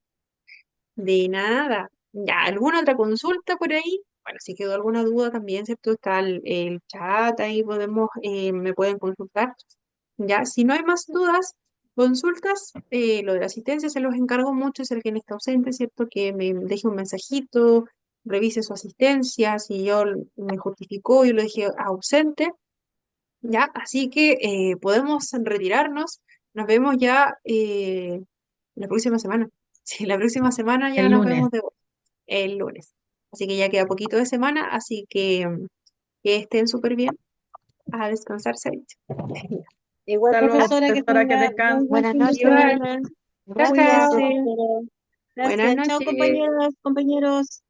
De nada. ¿Ya? ¿Alguna otra consulta por ahí? Bueno, si quedó alguna duda también, ¿cierto? Está el chat, ahí podemos, me pueden consultar. Ya, si no hay más dudas, consultas, lo de la asistencia se los encargo mucho, es el que está ausente, ¿cierto? Que me deje un mensajito, revise su asistencia, si yo me justificó y lo dije ausente, ya, así que podemos retirarnos, nos vemos ya la próxima semana. Sí, la próxima semana ya El nos lunes. vemos el lunes. Así que ya queda poquito de semana, así que estén súper bien, a descansarse. Igual, Hasta luego, profesora, que profesora, que tenga muy descanse. buen Buenas fin de noches. Igual, semana. chao, Gracias. chao. Cuídense. Buenas Gracias. Chao, noches. compañeras, compañeros.